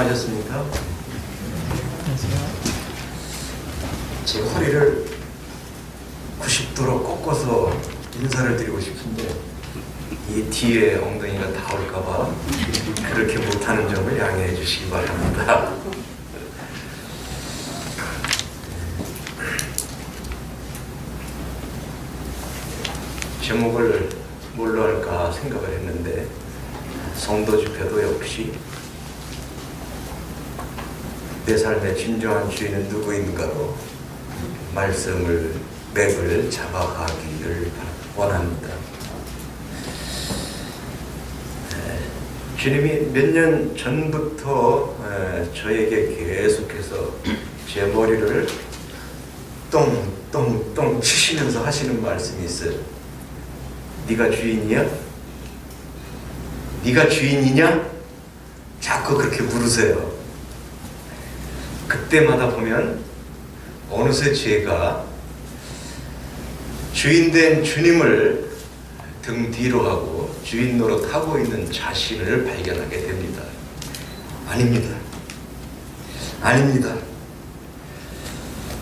안녕하셨습니까? 제 허리를 90도로 꺾어서 인사를 드리고 싶은데 이 뒤에 엉덩이가 닿을까봐 그렇게 못하는 점을 양해해 주시기 바랍니다. 제목을 뭘로 할까 생각을 했는데 성도 집회도 역시 내 삶의 진정한 주인은 누구인가로 말씀을 맥을 잡아가기를 원합니다. 주님이 몇 년 전부터 저에게 계속해서 제 머리를 똥똥똥 치시면서 하시는 말씀이 있어요. 네가 주인이야? 네가 주인이냐? 자꾸 그렇게 물으세요. 그때마다 보면 어느새 제가 주인된 주님을 등 뒤로 하고 주인 노릇하고 있는 자신을 발견하게 됩니다. 아닙니다. 아닙니다.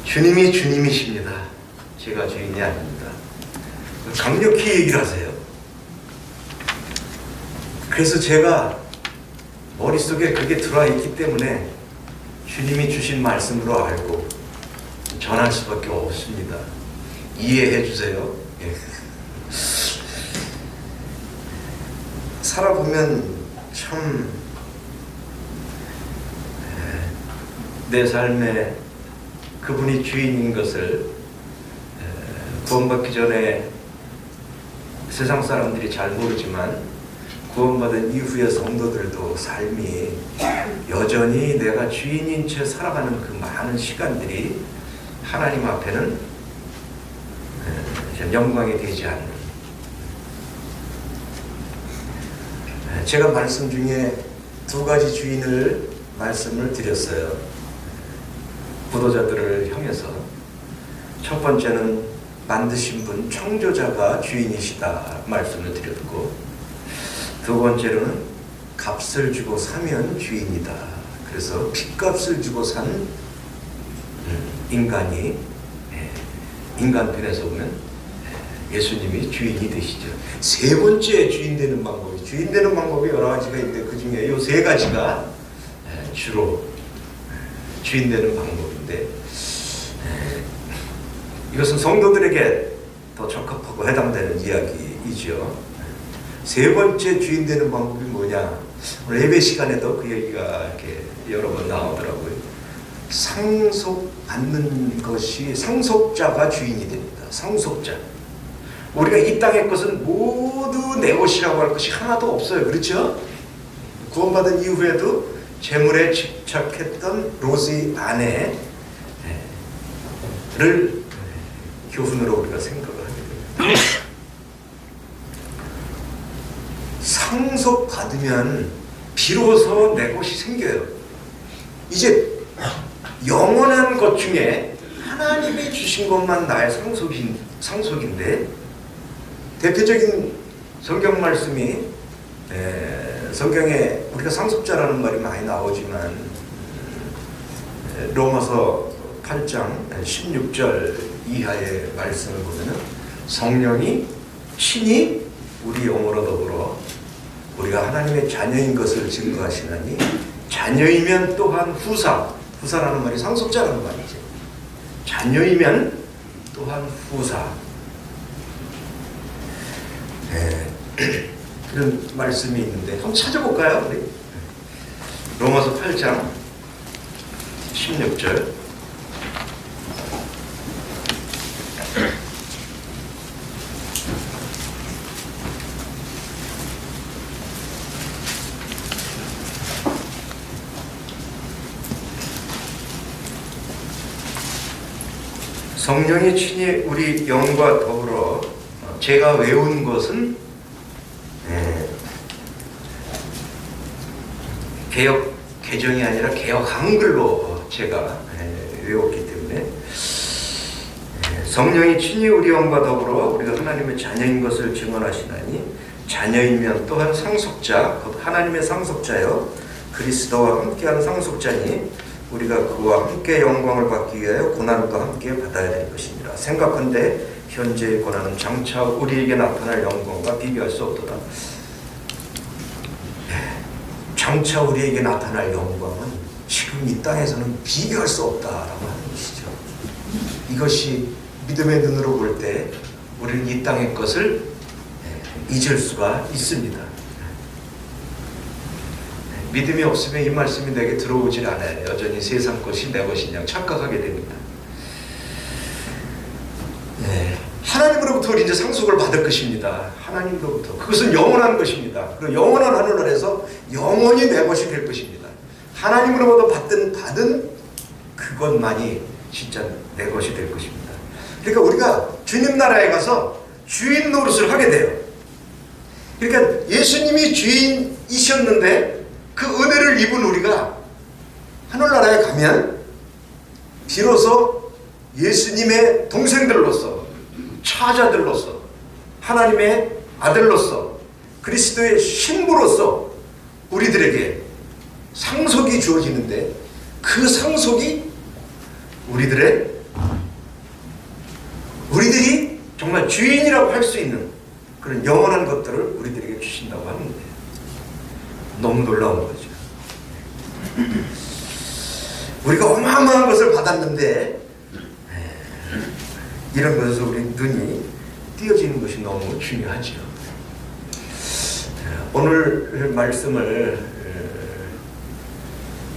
주님이 주님이십니다. 제가 주인이 아닙니다. 강력히 얘기를 하세요. 그래서 제가 머릿속에 그게 들어와 있기 때문에 주님이 주신 말씀으로 알고 전할 수밖에 없습니다. 이해해 주세요. 예. 살아보면 참 내 삶에 그분이 주인인 것을 구원받기 전에 세상 사람들이 잘 모르지만 구원받은 이후의 성도들도 삶이 여전히 내가 주인인 채 살아가는 그 많은 시간들이 하나님 앞에는 영광이 되지 않는, 제가 말씀 중에 두 가지 주인을 말씀을 드렸어요. 구도자들을 향해서. 첫 번째는 만드신 분, 창조자가 주인이시다 말씀을 드렸고, 두 번째로는 값을 주고 사면 주인이다. 그래서 핏값을 주고 산 인간이, 인간편에서 보면 예수님이 주인이 되시죠. 세 번째 주인 되는 방법이, 주인 되는 방법이 여러 가지가 있는데 그 중에 이 세 가지가 주로 주인 되는 방법인데, 이것은 성도들에게 더 적합하고 해당되는 이야기이죠. 세 번째 주인 되는 방법이 뭐냐? 오늘 예배 시간에도 그 얘기가 이렇게 여러 번 나오더라고요. 상속받는 것이, 상속자가 주인이 됩니다. 상속자. 우리가 이 땅의 것은 모두 내 것이라고 할 것이 하나도 없어요. 그렇죠? 구원받은 이후에도 재물에 집착했던 롯의 아내를 교훈으로 우리가 생각을 하게 됩니다. 상속받으면 비로소 내 것이 생겨요. 이제 영원한 것 중에 하나님이 주신 것만 나의 상속인데, 대표적인 성경 말씀이, 성경에 우리가 상속자라는 말이 많이 나오지만 로마서 8장 16절 이하의 말씀을 보면 성령이 친히 우리 영으로 더불어 우리가 하나님의 자녀인 것을 증거하시나니, 자녀이면 또한 후사라는 말이 상속자라는 말이죠. 자녀이면 또한 후사. 그런 말씀이 있는데 한번 찾아볼까요? 우리? 로마서 8장 16절. 성령이 친히 우리 영과 더불어, 제가 외운 것은 개역 개정이 아니라 개역 한글로 제가 외웠기 때문에, 성령이 친히 우리 영과 더불어 우리가 하나님의 자녀인 것을 증언하시나니, 자녀이면 또한 상속자, 곧 하나님의 상속자요 그리스도와 함께하는 상속자니 우리가 그와 함께 영광을 받기 위하여 고난도 함께 받아야 될 것입니다. 생각한데 현재의 고난은 장차 우리에게 나타날 영광과 비교할 수 없도다. 장차 우리에게 나타날 영광은 지금 이 땅에서는 비교할 수 없다라고 하는 것이죠. 이것이 믿음의 눈으로 볼 때 우리는 이 땅의 것을 잊을 수가 있습니다. 믿음이 없으면 이 말씀이 내게 들어오질 않아요. 여전히 세상 것이 내 것이냐 착각하게 됩니다. 하나님으로부터 우리 이제 상속을 받을 것입니다. 하나님으로부터. 그것은 영원한 것입니다. 그 영원한 하늘나라에서 영원히 내 것이 될 것입니다. 하나님으로부터 받은 그것만이 진짜 내 것이 될 것입니다. 그러니까 우리가 주님 나라에 가서 주인 노릇을 하게 돼요. 그러니까 예수님이 주인이셨는데 그 은혜를 입은 우리가 하늘나라에 가면 비로소 예수님의 동생들로서, 처자들로서, 하나님의 아들로서, 그리스도의 신부로서 우리들에게 상속이 주어지는데 그 상속이 우리들이 정말 주인이라고 할 수 있는 그런 영원한 것들을 우리들에게 주신다고 하는데 너무 놀라운 거죠. 우리가 어마어마한 것을 받았는데 이런 것에서 우리 눈이 띄어지는 것이 너무 중요하죠. 오늘 말씀을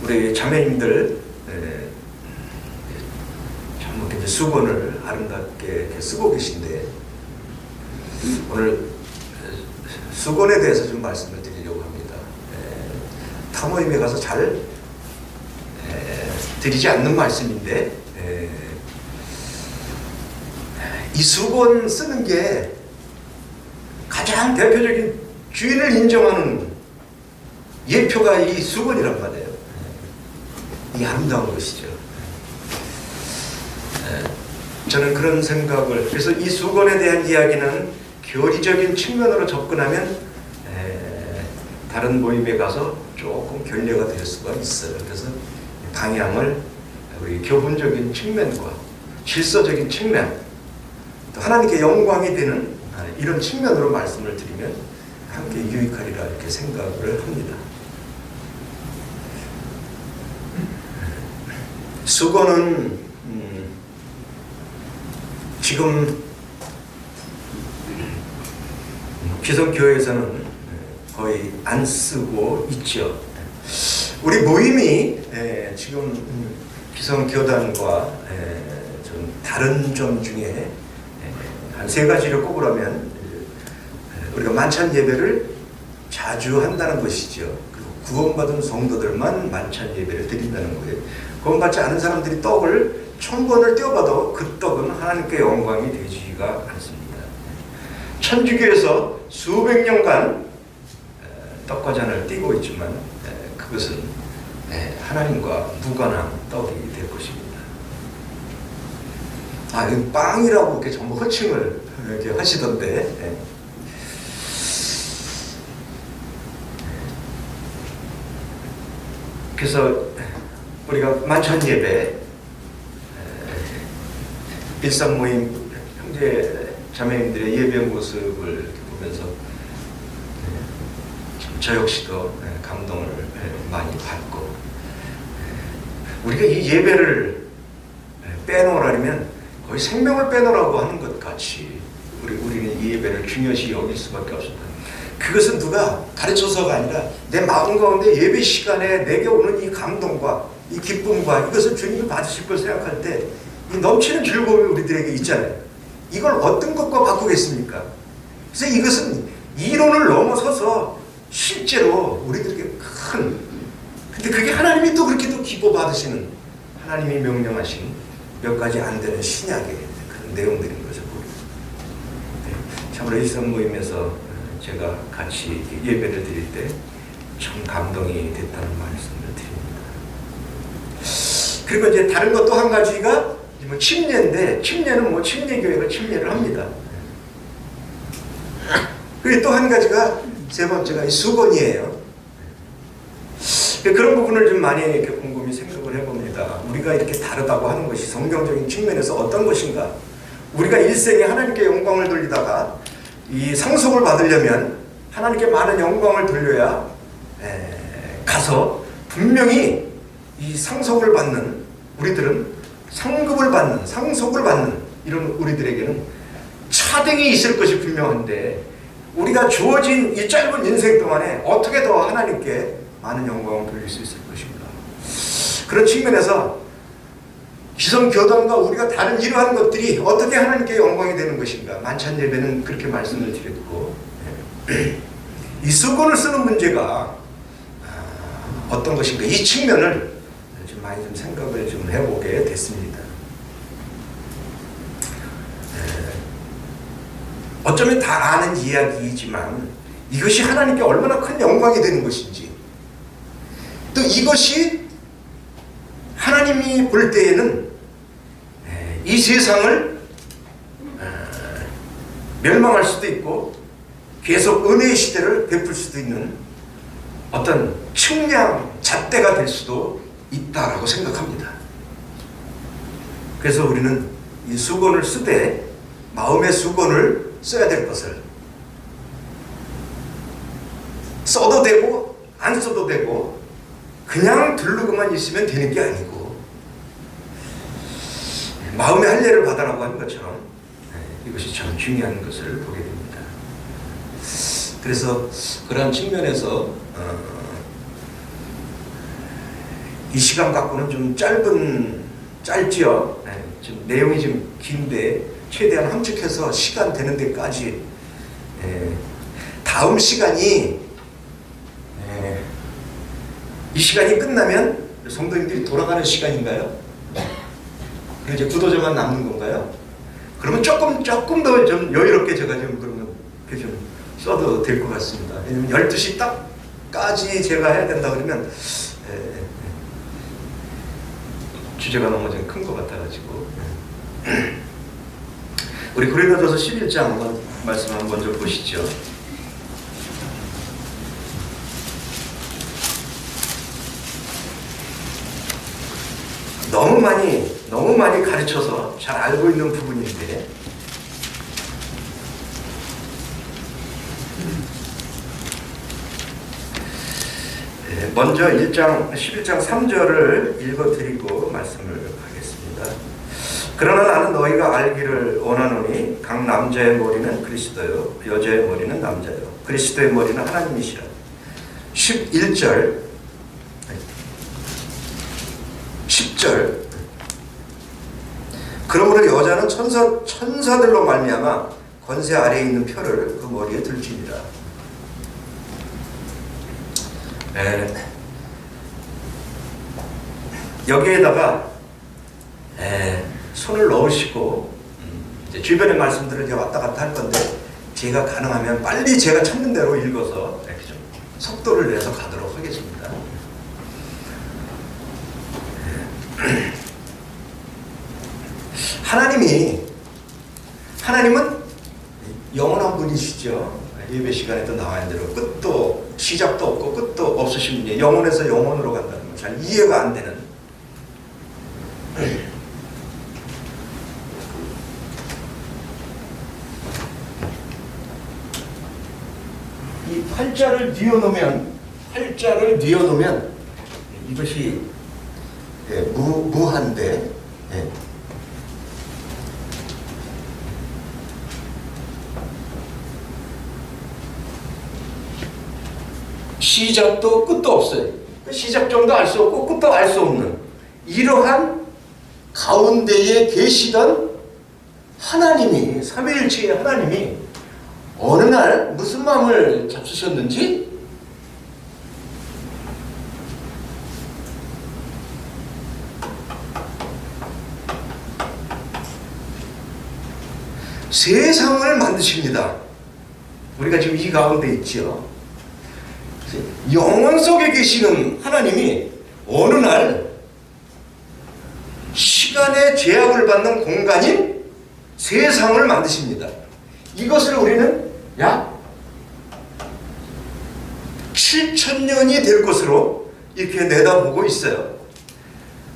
우리 자매님들 참 이렇게 수건을 아름답게 이렇게 쓰고 계신데 오늘 수건에 대해서 좀 말씀을 드리려고 합니다. 타모임에 가서 잘 드리지 않는 말씀인데 이 수건 쓰는 게 가장 대표적인 주인을 인정하는 예표가 이 수건이란 말이에요. 이 아름다운 것이죠. 저는 그런 생각을, 그래서 이 수건에 대한 이야기는 교리적인 측면으로 접근하면 다른 모임에 가서 조금 결례가 될 수가 있어요. 그래서 방향을 우리 교훈적인 측면과 질서적인 측면, 또 하나님께 영광이 되는 이런 측면으로 말씀을 드리면 함께 유익하리라 이렇게 생각을 합니다. 수건은 지금 기성교회에서는 거의 안 쓰고 있죠. 우리 모임이 지금 기성교단과 좀 다른 점 중에 한 세 가지를 꼽으라면 우리가 만찬 예배를 자주 한다는 것이죠. 그리고 구원받은 성도들만 만찬 예배를 드린다는 거예요. 구원받지 않은 사람들이 떡을 1000번을 떼어봐도 그 떡은 하나님께 영광이 되지가 않습니다. 천주교에서 수백 년간 떡과 잔을 띄고 있지만 그것은 하나님과 무관한 떡이 될 것입니다. 이건 빵이라고 이렇게 전부 호칭을 이렇게 하시던데 그래서 우리가 만찬 예배 일상 모임 형제 자매님들의 예배 모습을 보면서 저 역시도 감동을 많이 받고 우리가 이 예배를 빼놓으라면 거의 생명을 빼놓으라고 하는 것 같이 우리는 이 예배를 중요시 여길 수밖에 없습니다. 그것은 누가 가르쳐서가 아니라 내 마음 가운데 예배 시간에 내게 오는 이 감동과 이 기쁨과 이것을 주님이 받으실 걸 생각할 때 이 넘치는 즐거움이 우리들에게 있잖아요. 이걸 어떤 것과 바꾸겠습니까? 그래서 이것은 이론을 넘어서서 실제로 우리들에게 근데 그게 하나님이 또 그렇게 또 기뻐 받으시는 하나님이 명령하신 몇 가지 안 되는 신약의 그런 내용들인 거죠. 참으로 일상 모임에서 제가 같이 예배를 드릴 때 참 감동이 됐다는 말씀을 드립니다. 그리고 이제 다른 것도 한 가지가 뭐 침례인데 침례는 침례교회가 침례를 합니다. 그리고 또 한 가지가 세 번째가 이 수건이에요. 그런 부분을 좀 많이 이렇게 곰곰이 생각을 해봅니다. 우리가 이렇게 다르다고 하는 것이 성경적인 측면에서 어떤 것인가? 우리가 일생에 하나님께 영광을 돌리다가 이 상속을 받으려면 하나님께 많은 영광을 돌려야 가서 분명히 이 상속을 받는 우리들은 상급을 받는 상속을 받는 이런 우리들에게는 차등이 있을 것이 분명한데 우리가 주어진 이 짧은 인생 동안에 어떻게 더 하나님께 많은 영광을 돌릴 수 있을 것인가. 그런 측면에서 기성교단과 우리가 다른 이러한 것들이 어떻게 하나님께 영광이 되는 것인가. 만찬 예배는 그렇게 말씀을 드렸고 이 수건을 쓰는 문제가 어떤 것인가. 이 측면을 좀 많이 좀 생각을 좀 해보게 됐습니다. 어쩌면 다 아는 이야기이지만 이것이 하나님께 얼마나 큰 영광이 되는 것인지 또 이것이 하나님이 볼 때에는 이 세상을 멸망할 수도 있고 계속 은혜의 시대를 베풀 수도 있는 어떤 측량 잣대가 될 수도 있다라고 생각합니다. 그래서 우리는 이 수건을 쓰되 마음의 수건을 써야 될 것을 써도 되고 안 써도 되고 그냥 두르고만 있으면 되는 게 아니고 마음의 할례를 받아라고 하는 것처럼 이것이 참 중요한 것을 보게 됩니다. 그래서 그러한 측면에서 이 시간 갖고는 좀 짧지요. 좀 내용이 좀 긴데 최대한 함축해서 시간 되는 데까지 다음 시간이 이 시간이 끝나면 성도님들이 돌아가는 시간인가요? 그리고 이제 구도자만 남는 건가요? 그러면 조금 더 좀 여유롭게 제가 좀 그러면 이렇게 좀 써도 될 것 같습니다. 왜냐면 12시 딱까지 제가 해야 된다 그러면 주제가 너무 좀 큰 것 같아가지고 우리 고린도전서 11장 한번 말씀 한번 먼저 보시죠. 너무 많이 가르쳐서 잘 알고 있는 부분인데 먼저 11장 3절을 읽어드리고 말씀을 하겠습니다. 그러나 나는 너희가 알기를 원하노니 각 남자의 머리는 그리스도요 여자의 머리는 남자요 그리스도의 머리는 하나님이시라. 10절 그러므로 여자는 천사들로 말미암아 권세 아래에 있는 표를 그 머리에 들지니라. 여기에다가 손을 넣으시고 이제 주변의 말씀들을 제가 왔다 갔다 할 건데 제가 가능하면 빨리 제가 찾는 대로 읽어서 이렇게 좀 속도를 내서 가도록 하겠습니다. 하나님은 영원한 분이시죠. 예배 시간에도 나와야 대로 끝도 시작도 없고 끝도 없으신 분이 영원에서 영원으로 간다는 건 잘 이해가 안 되는 이 팔자를 뉘어놓으면 이것이 무한데 시작도 끝도 없어요. 시작점도 알 수 없고 끝도 알 수 없는 이러한 가운데에 계시던 하나님이 삼위일체의 하나님이 어느 날 무슨 마음을 잡수셨는지 세상을 만드십니다. 우리가 지금 이 가운데 있죠. 영원 속에 계시는 하나님이 어느 날 시간의 제약을 받는 공간인 세상을 만드십니다. 이것을 우리는 약 7,000년이 될 것으로 이렇게 내다보고 있어요.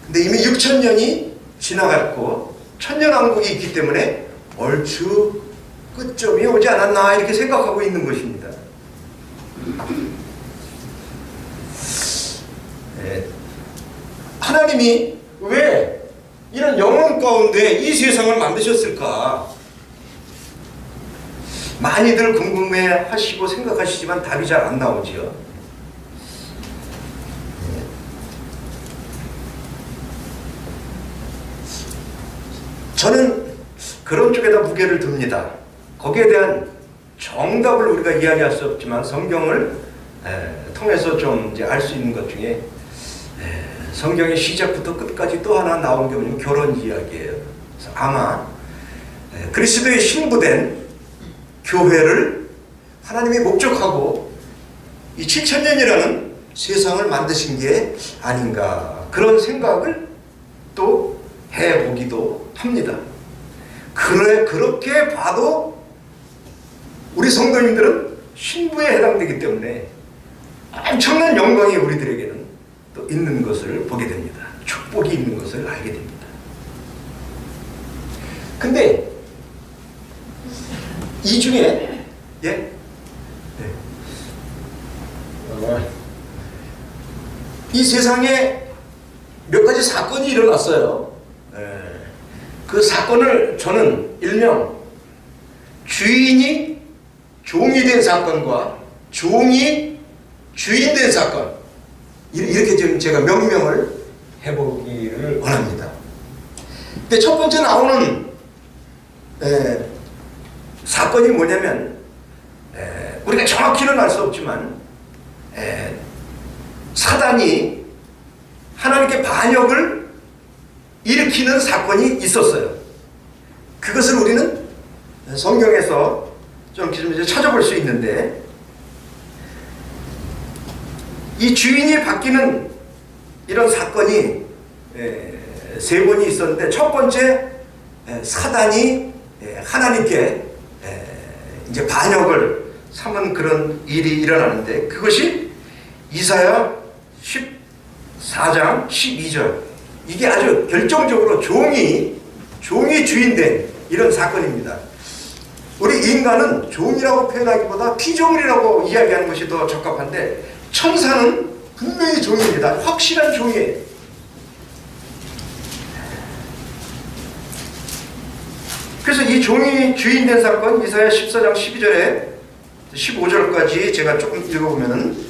근데 이미 6,000년이 지나갔고 천년왕국이 있기 때문에 얼추 끝점이 오지 않았나 이렇게 생각하고 있는 것입니다. 하나님이 왜 이런 영혼 가운데 이 세상을 만드셨을까? 많이들 궁금해 하시고 생각하시지만 답이 잘 안 나오지요. 저는 그런 쪽에다 무게를 둡니다. 거기에 대한 정답을 우리가 이야기할 수 없지만 성경을 통해서 좀 이제 알 수 있는 것 중에 성경의 시작부터 끝까지 또 하나 나온 게 뭐냐면 결혼 이야기예요. 그래서 아마 그리스도의 신부된 교회를 하나님이 목적하고 이 7,000년이라는 세상을 만드신 게 아닌가 그런 생각을 또 해보기도 합니다. 그래 그렇게 봐도 우리 성도님들은 신부에 해당되기 때문에 엄청난 영광이 우리들에게는 또 있는 것을 보게 됩니다. 축복이 있는 것을 알게 됩니다. 근데 이 중에 이 세상에 몇 가지 사건이 일어났어요. 그 사건을 저는 일명 주인이 종이 된 사건과 종이 주인 된 사건 이렇게 지금 제가 명명을 해보기를 원합니다. 근데 첫 번째 나오는 사건이 뭐냐면 우리가 정확히는 알 수 없지만 사단이 하나님께 반역을 일으키는 사건이 있었어요. 그것을 우리는 성경에서 좀 이제 찾아볼 수 있는데 이 주인이 바뀌는 이런 사건이 세 번이 있었는데 첫 번째 사단이 하나님께 이제 반역을 삼은 그런 일이 일어나는데 그것이 이사야 14장 12절 이게 아주 결정적으로 종이 주인된 이런 사건입니다. 우리 인간은 종이라고 표현하기보다 피조물이라고 이야기하는 것이 더 적합한데 천사는 분명히 종입니다. 확실한 종이에요. 그래서 이 종이 주인된 사건 이사야 14장 12절에 15절까지 제가 조금 읽어보면은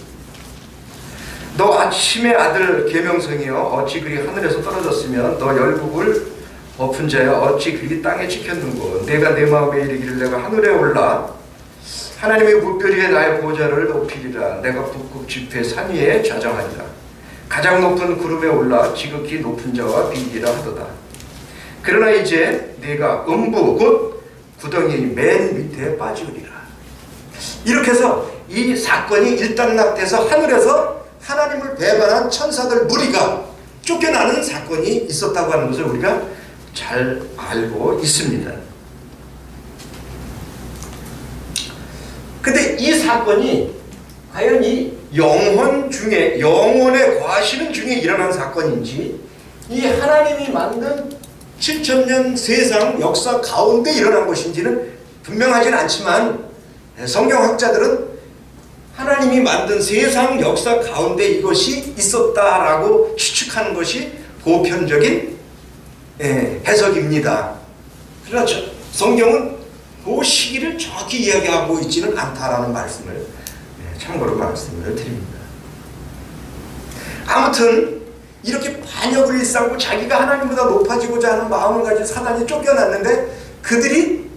너 아침의 아들 계명성이여 어찌 그리 하늘에서 떨어졌으며 너 열국을 엎은 자여 어찌 그리 땅에 지켰는고 내가 내 마음에 이르기를 내가 하늘에 올라 하나님의 무별 위에 나의 보좌를 높이리라 내가 북극 지폐 산 위에 좌정하리라 가장 높은 구름에 올라 지극히 높은 자와 비기라 하도다 그러나 이제 내가 음부 곧 구덩이 맨 밑에 빠지리라. 이렇게 해서 이 사건이 일단락돼서 하늘에서 하나님을 배반한 천사들 무리가 쫓겨나는 사건이 있었다고 하는 것을 우리가 잘 알고 있습니다. 근데 이 사건이 과연 이 영혼의 과시는 중에 일어난 사건인지 이 하나님이 만든 7,000년 세상 역사 가운데 일어난 것인지는 분명하진 않지만 성경학자들은 하나님이 만든 세상 역사 가운데 이것이 있었다라고 추측하는 것이 보편적인 해석입니다. 그러나 성경은 그 시기를 정확히 이야기하고 있지는 않다라는 말씀을 참고로 말씀을 드립니다. 아무튼 이렇게 반역을 일삼고 자기가 하나님보다 높아지고자 하는 마음을 가진 사단이 쫓겨났는데 그들이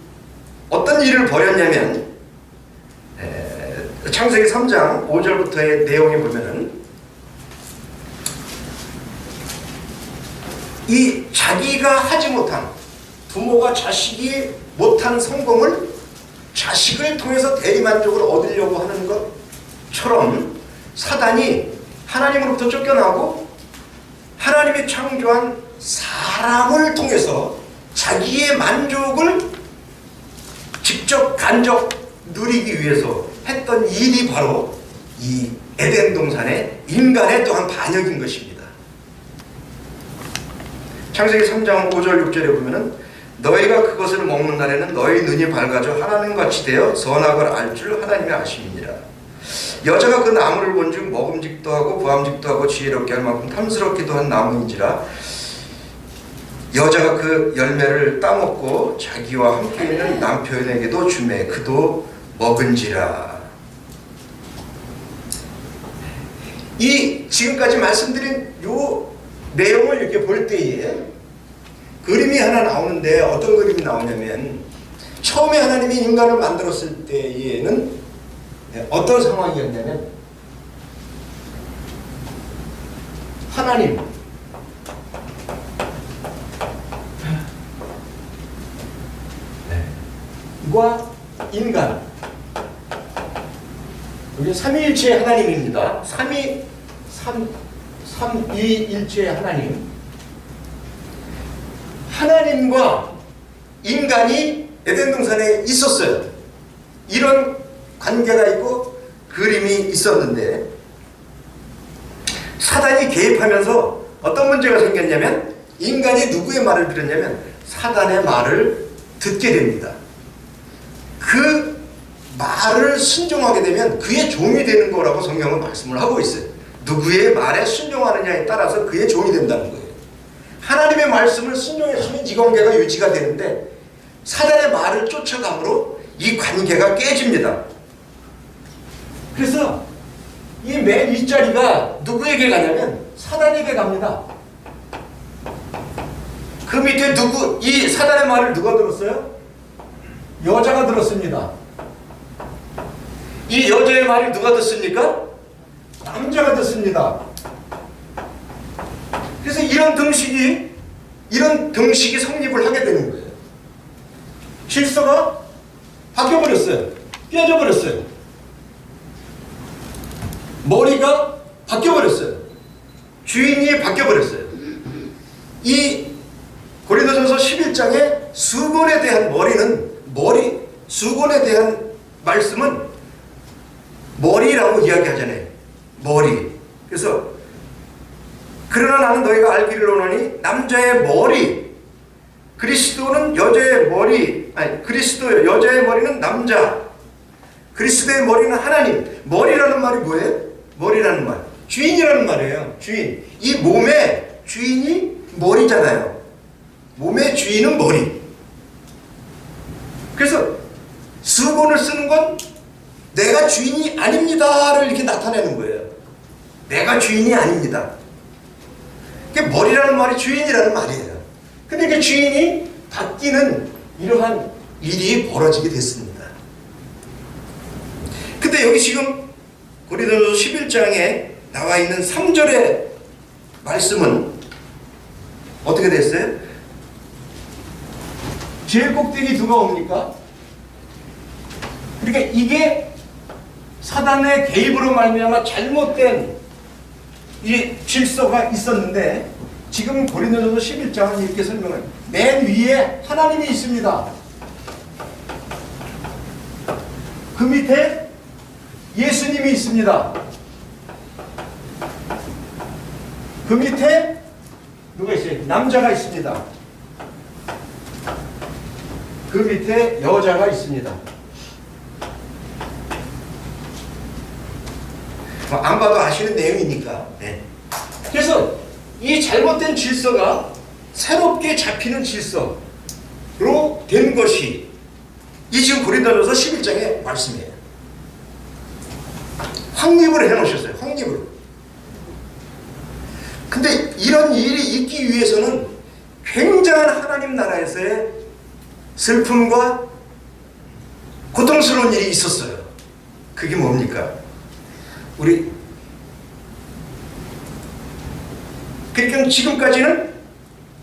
어떤 일을 벌였냐면 창세기 3장 5절부터의 내용에 보면은 이 자기가 하지 못한 부모가 자식이 못한 성공을 자식을 통해서 대리만족을 얻으려고 하는 것처럼 사단이 하나님으로부터 쫓겨나고 하나님이 창조한 사람을 통해서 자기의 만족을 직접 간접 누리기 위해서 했던 일이 바로 이 에덴 동산의 인간의 또한 반역인 것입니다. 창세기 3장 5절 6절에 보면은 너희가 그것을 먹는 날에는 너희 눈이 밝아져 하나님같이 되어 선악을 알 줄 하나님이 아심이니라. 여자가 그 나무를 본즉 먹음직도 하고 부함직도 하고 지혜롭게 할 만큼 탐스럽기도 한 나무인지라. 여자가 그 열매를 따먹고 자기와 함께 있는 남편에게도 주매 그도 먹은지라. 이 지금까지 말씀드린 요 내용을 이렇게 볼 때에 그림이 하나 나오는데 어떤 그림이 나오냐면 처음에 하나님이 인간을 만들었을 때에는 어떤 상황이었냐면 하나님과 인간, 우리 삼위일체의 하나님입니다. 삼위일체의 하나님, 하나님과 인간이 에덴 동산에 있었어요. 이런 관계가 있고 그림이 있었는데 사단이 개입하면서 어떤 문제가 생겼냐면 인간이 누구의 말을 들었냐면 사단의 말을 듣게 됩니다. 그 말을 순종하게 되면 그의 종이 되는 거라고 성경은 말씀을 하고 있어요. 누구의 말에 순종하느냐에 따라서 그의 종이 된다는 거예요. 하나님의 말씀을 순종했으면 이 관계가 유지가 되는데 사단의 말을 쫓아감으로 이 관계가 깨집니다. 그래서 이 맨 윗자리가 누구에게 가냐면 사단에게 갑니다. 그 밑에 이 사단의 말을 누가 들었어요? 여자가 들었습니다. 이 여자의 말을 누가 듣습니까? 남자가 듣습니다. 그래서 이런 등식이 성립을 하게 되는 거예요. 질서가 바뀌어버렸어요. 깨져버렸어요. 머리가 바뀌어버렸어요. 주인이 바뀌어버렸어요. 이 고린도전서 11장의 수곤에 대한 수곤에 대한 말씀은 머리라고 이야기하잖아요. 머리. 그래서 그러나 나는 너희가 알기를 원하니 남자의 머리, 그리스도는 여자의 머리, 그리스도 여자의 머리는 남자, 그리스도의 머리는 하나님. 머리라는 말이 뭐예요? 머리라는 말, 주인이라는 말이에요. 주인. 이 몸의 주인이 머리잖아요. 몸의 주인은 머리. 그래서 수곤을 쓰는 건 내가 주인이 아닙니다를 이렇게 나타내는 거예요. 내가 주인이 아닙니다. 머리라는 말이 주인이라는 말이에요. 근데 그 주인이 바뀌는 이러한 일이 벌어지게 됐습니다. 근데 여기 지금 고린도전서 11장에 나와 있는 3절의 말씀은 어떻게 됐어요? 제일 꼭대기 누가 옵니까? 그러니까 이게 사단의 개입으로 말미암아 잘못된 이 질서가 있었는데 지금 고린도전서 11장은 이렇게 설명을, 맨 위에 하나님이 있습니다. 그 밑에 예수님이 있습니다. 그 밑에 누가 있어요? 남자가 있습니다. 그 밑에 여자가 있습니다. 안 봐도 아시는 내용이니까. 네. 그래서 이 잘못된 질서가 새롭게 잡히는 질서로 된 것이 이 지금 고린도전서 11장의 말씀이에요. 확립을 해놓으셨어요. 확립을. 근데 이런 일이 있기 위해서는 굉장한 하나님 나라에서의 슬픔과 고통스러운 일이 있었어요. 그게 뭡니까? 그러니까 지금까지는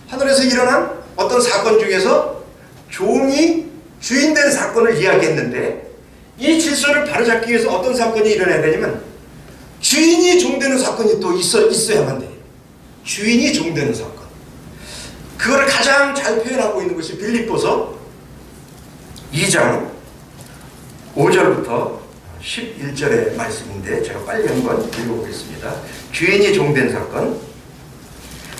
하늘에서 일어난 어떤 사건 중에서 종이 주인된 사건을 이야기했는데 이 질서를 바로잡기 위해서 어떤 사건이 일어나야 되냐면 주인이 종되는 사건이 또 있어야만 돼요. 주인이 종되는 사건. 그거를 가장 잘 표현하고 있는 것이 빌립보서 2장 5절부터 11절의 말씀인데 제가 빨리 한번 읽어보겠습니다. 주인이 종된 사건.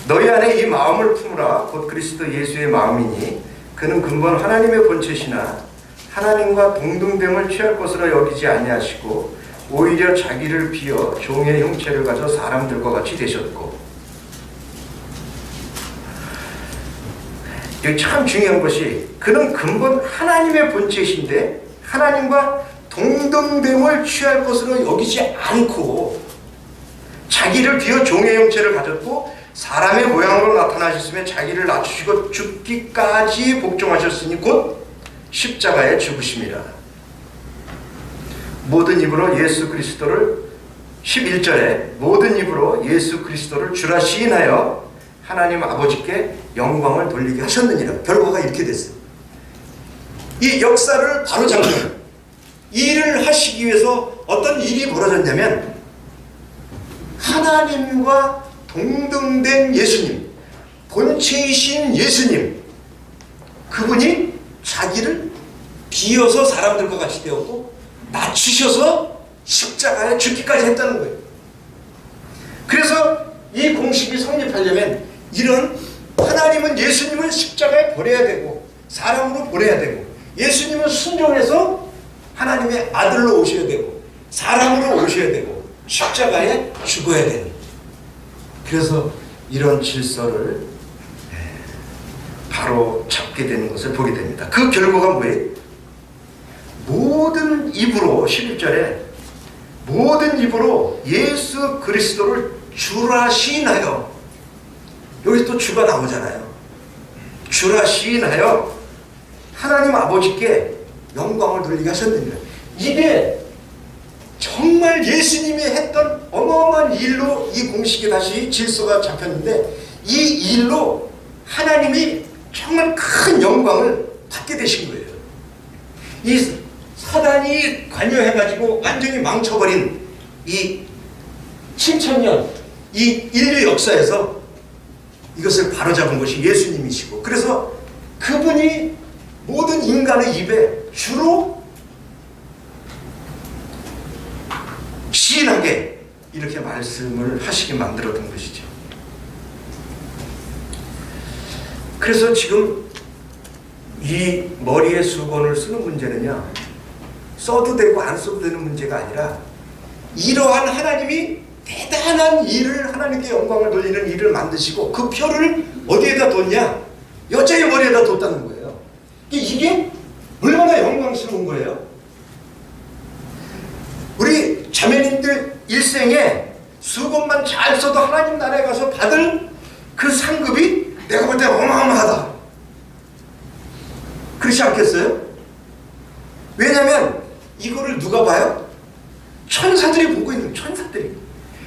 너희 안에 이 마음을 품으라. 곧 그리스도 예수의 마음이니 그는 근본 하나님의 본체시나 하나님과 동등됨을 취할 것으로 여기지 아니하시고 오히려 자기를 비어 종의 형체를 가져 사람들과 같이 되셨고. 여기 참 중요한 것이 그는 근본 하나님의 본체이신데 하나님과 동등됨을 취할 것으로 여기지 않고 자기를 비어 종의 형체를 가졌고 사람의 모양으로 나타나셨으며 자기를 낮추시고 죽기까지 복종하셨으니 곧 십자가에 죽으심이라. 모든 입으로 예수 그리스도를 11절에 모든 입으로 예수 그리스도를 주라 시인하여 하나님 아버지께 영광을 돌리게 하셨느니라. 결과가 이렇게 됐어요. 이 역사를 바로잡는 일을 하시기 위해서 어떤 일이 벌어졌냐면 하나님과 동등된 예수님, 본체이신 예수님, 그분이 자기를 비어서 사람들과 같이 되었고 낮추셔서 십자가에 죽기까지 했다는 거예요. 그래서 이 공식이 성립하려면 이런 하나님은 예수님을 십자가에 버려야 되고 사람으로 보내야 되고 예수님은 순종해서 하나님의 아들로 오셔야 되고 사람으로 오셔야 되고 십자가에 죽어야 되는. 그래서 이런 질서를 바로 잡게 되는 것을 보게 됩니다. 그 결과가 뭐예요? 모든 입으로 11절에 모든 입으로 예수 그리스도를 주라 시인하여, 여기서 또 주가 나오잖아요. 주라 시인하여 하나님 아버지께 영광을 돌리게 하셨느니라. 이게 정말 예수님이 했던 어마어마한 일로 이 공식에 다시 질서가 잡혔는데 이 일로 하나님이 정말 큰 영광을 받게 되신 거예요. 이 사단이 관여해가지고 완전히 망쳐버린 이 7,000년 이 인류 역사에서 이것을 바로잡은 것이 예수님이시고, 그래서 그분이 모든 인간의 입에 주로 시인하게 이렇게 말씀을 하시게 만들어둔 것이죠. 그래서 지금 이 머리에 수건을 쓰는 문제는요, 써도 되고 안 써도 되는 문제가 아니라 이러한 하나님이 대단한 일을, 하나님께 영광을 돌리는 일을 만드시고 그 표를 어디에다 뒀냐? 여자의 머리에다 뒀다는 거예요. 이게 얼마나 영광스러운 거예요. 우리 자매님들 일생에 수건만 잘 써도 하나님 나라에 가서 받을 그 상급이 내가 볼 때 어마어마하다. 그렇지 않겠어요? 왜냐하면 이거를 누가 봐요? 천사들이 보고 있는, 천사들이.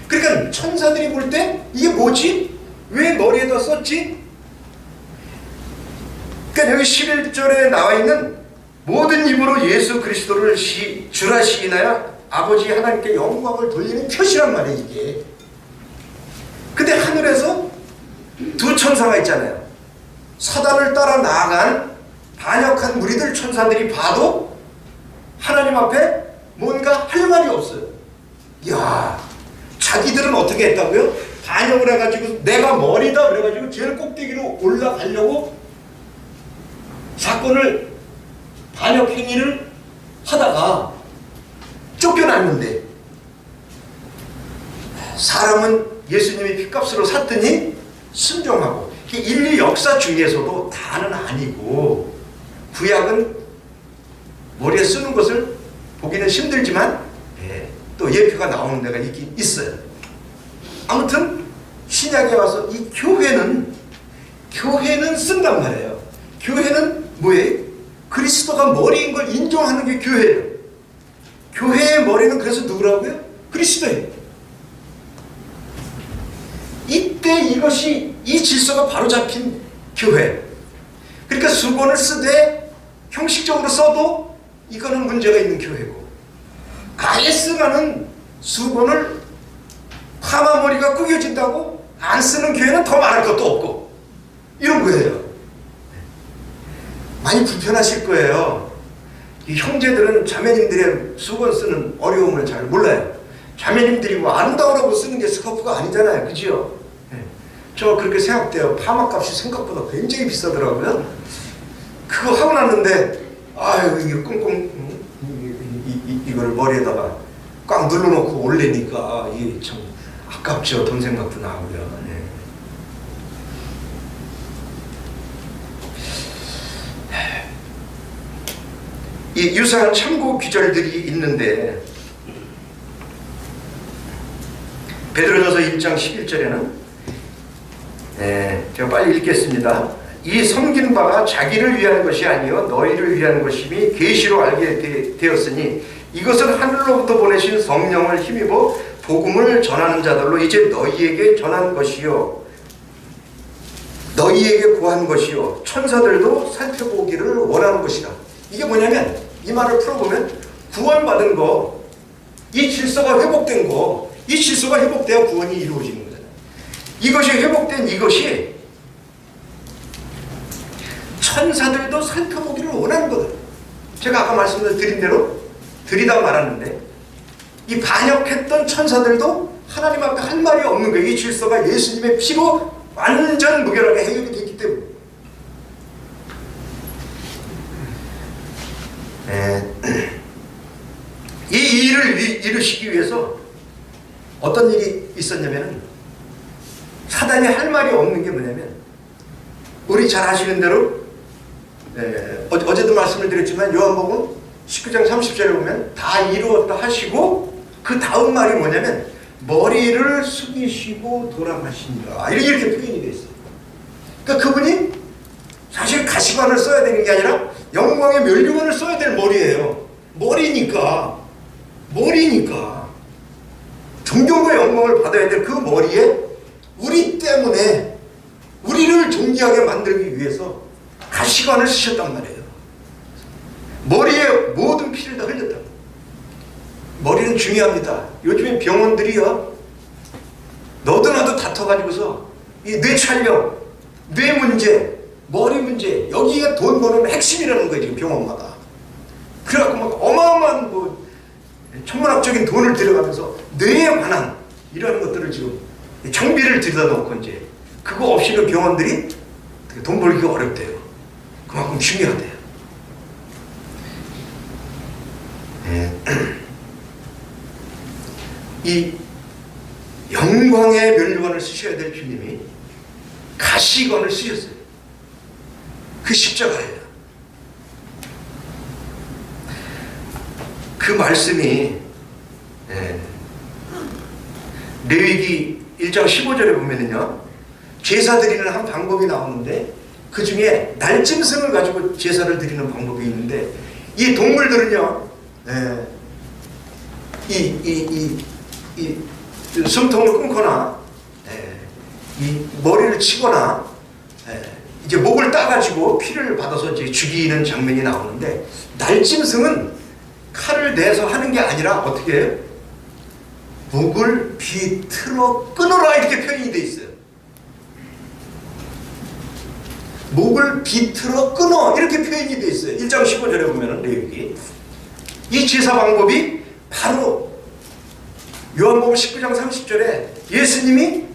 그러니까 천사들이 볼 때 이게 뭐지? 왜 머리에다 썼지? 그러니까 여기 11절에 나와 있는 모든 입으로 예수 그리스도를 주라 시인하여 아버지 하나님께 영광을 돌리는 표시란 말이에요, 이게. 근데 하늘에서 두 천사가 있잖아요. 사단을 따라 나아간 반역한 무리들 천사들이 봐도 하나님 앞에 뭔가 할 말이 없어요. 이야, 자기들은 어떻게 했다고요? 반역을 해가지고 내가 머리다 그래가지고 제일 꼭대기로 올라가려고 사건을, 반역 행위를 하다가 쫓겨났는데 사람은 예수님이 핏값으로 샀더니 순종하고. 인류 역사 중에서도 다는 아니고 구약은 머리에 쓰는 것을 보기는 힘들지만 또 예표가 나오는 데가 있긴 있어요. 아무튼 신약에 와서 이 교회는 쓴단 말이에요. 교회는 뭐예요? 그리스도가 머리인 걸 인정하는 게 교회예요. 교회의 머리는 그래서 누구라고요? 그리스도예요. 이때 이것이, 이 질서가 바로 잡힌 교회. 그러니까 수건을 쓰되 형식적으로 써도 이거는 문제가 있는 교회고, 아예 쓰라는 수건을 파마머리가 구겨진다고 안 쓰는 교회는 더 말할 것도 없고, 이런 거예요. 많이 불편하실 거예요. 이 형제들은 자매님들의 수건 쓰는 어려움을 잘 몰라요. 자매님들이 뭐 아름다우라고 쓰는 게 스카프가 아니잖아요. 그죠? 네. 저 그렇게 생각돼요. 파마값이 생각보다 굉장히 비싸더라고요. 그거 하고 났는데 아유 이게 꽁꽁 이거를 머리에다가 꽉 눌러놓고 올리니까 이게 참 아깝죠. 돈 생각도 나고요. 네. 이 유사한 참고 기절들이 있는데 베드로전서 1장 11절에는 제가 빨리 읽겠습니다. 이 섬긴 바가 자기를 위한 것이 아니요 너희를 위한 것임이 계시로 알게 되었으니 이것은 하늘로부터 보내신 성령을 힘입어 복음을 전하는 자들로 이제 너희에게 전한 것이요 너희에게 구한 것이요 천사들도 살펴보기를 원하는 것이다. 이게 뭐냐면 이 말을 풀어보면 구원받은 거, 이 질서가 회복된 거, 이 질서가 회복돼야 구원이 이루어지는 거잖아요. 이것이 회복된 이것이 천사들도 살펴보기를 원하는 거다. 제가 아까 말씀드린 대로 드리다 말았는데 이 반역했던 천사들도 하나님 앞에 할 말이 없는 거예요. 이 질서가 예수님의 피로 완전 무결하게 해결이 됐기 때문에. 이 일을 이루시기 위해서 어떤 일이 있었냐면 사단이 할 말이 없는 게 뭐냐면 우리 잘 아시는 대로 어제도 말씀을 드렸지만 요한복음 19장 30절에 보면 다 이루었다 하시고 그 다음 말이 뭐냐면 머리를 숙이시고 돌아가시니라 이렇게 표현이 되어 있어요. 그러니까 그분이 사실 가시관을 써야 되는 게 아니라 영광의 면류관을 써야 될 머리예요. 머리니까 존경과 영광을 받아야 될 그 머리에 우리 때문에 우리를 존귀하게 만들기 위해서 가시관을 쓰셨단 말이에요. 머리에 모든 피를 다 흘렸다. 머리는 중요합니다. 요즘에 병원들이요 너도 나도 다퉈가지고서 이 뇌 촬영, 뇌 문제, 머리 문제 여기가 돈 버는 핵심이라는 거예요. 지금 병원마다. 그래갖고 막 어마어마한 뭐 천문학적인 돈을 들여가면서 뇌에 관한 이런 것들을 지금 장비를 들여다 놓고 이제 그거 없이는 병원들이 돈 벌기가 어렵대요. 그만큼 중요하대요. 이 영광의 면류관을 쓰셔야 될 주님이 가시관을 쓰셨어요. 그 십자가예요. 그 말씀이 레위기 1장 15절에 보면은요 제사 드리는 한 방법이 나오는데 그 중에 날짐승을 가지고 제사를 드리는 방법이 있는데 이 동물들은요 이 숨통을 끊거나 이 머리를 치거나 이제 목을 따가지고 피를 받아서 이제 죽이는 장면이 나오는데 날짐승은 칼을 내서 하는 게 아니라 어떻게 해요? 목을 비틀어 끊어라 이렇게 표현이 돼 있어요. 목을 비틀어 끊어 이렇게 표현이 돼 있어요. 1장 15절에 보면은 레위기 이 제사 방법이 바로 요한복음 19장 30절에 예수님이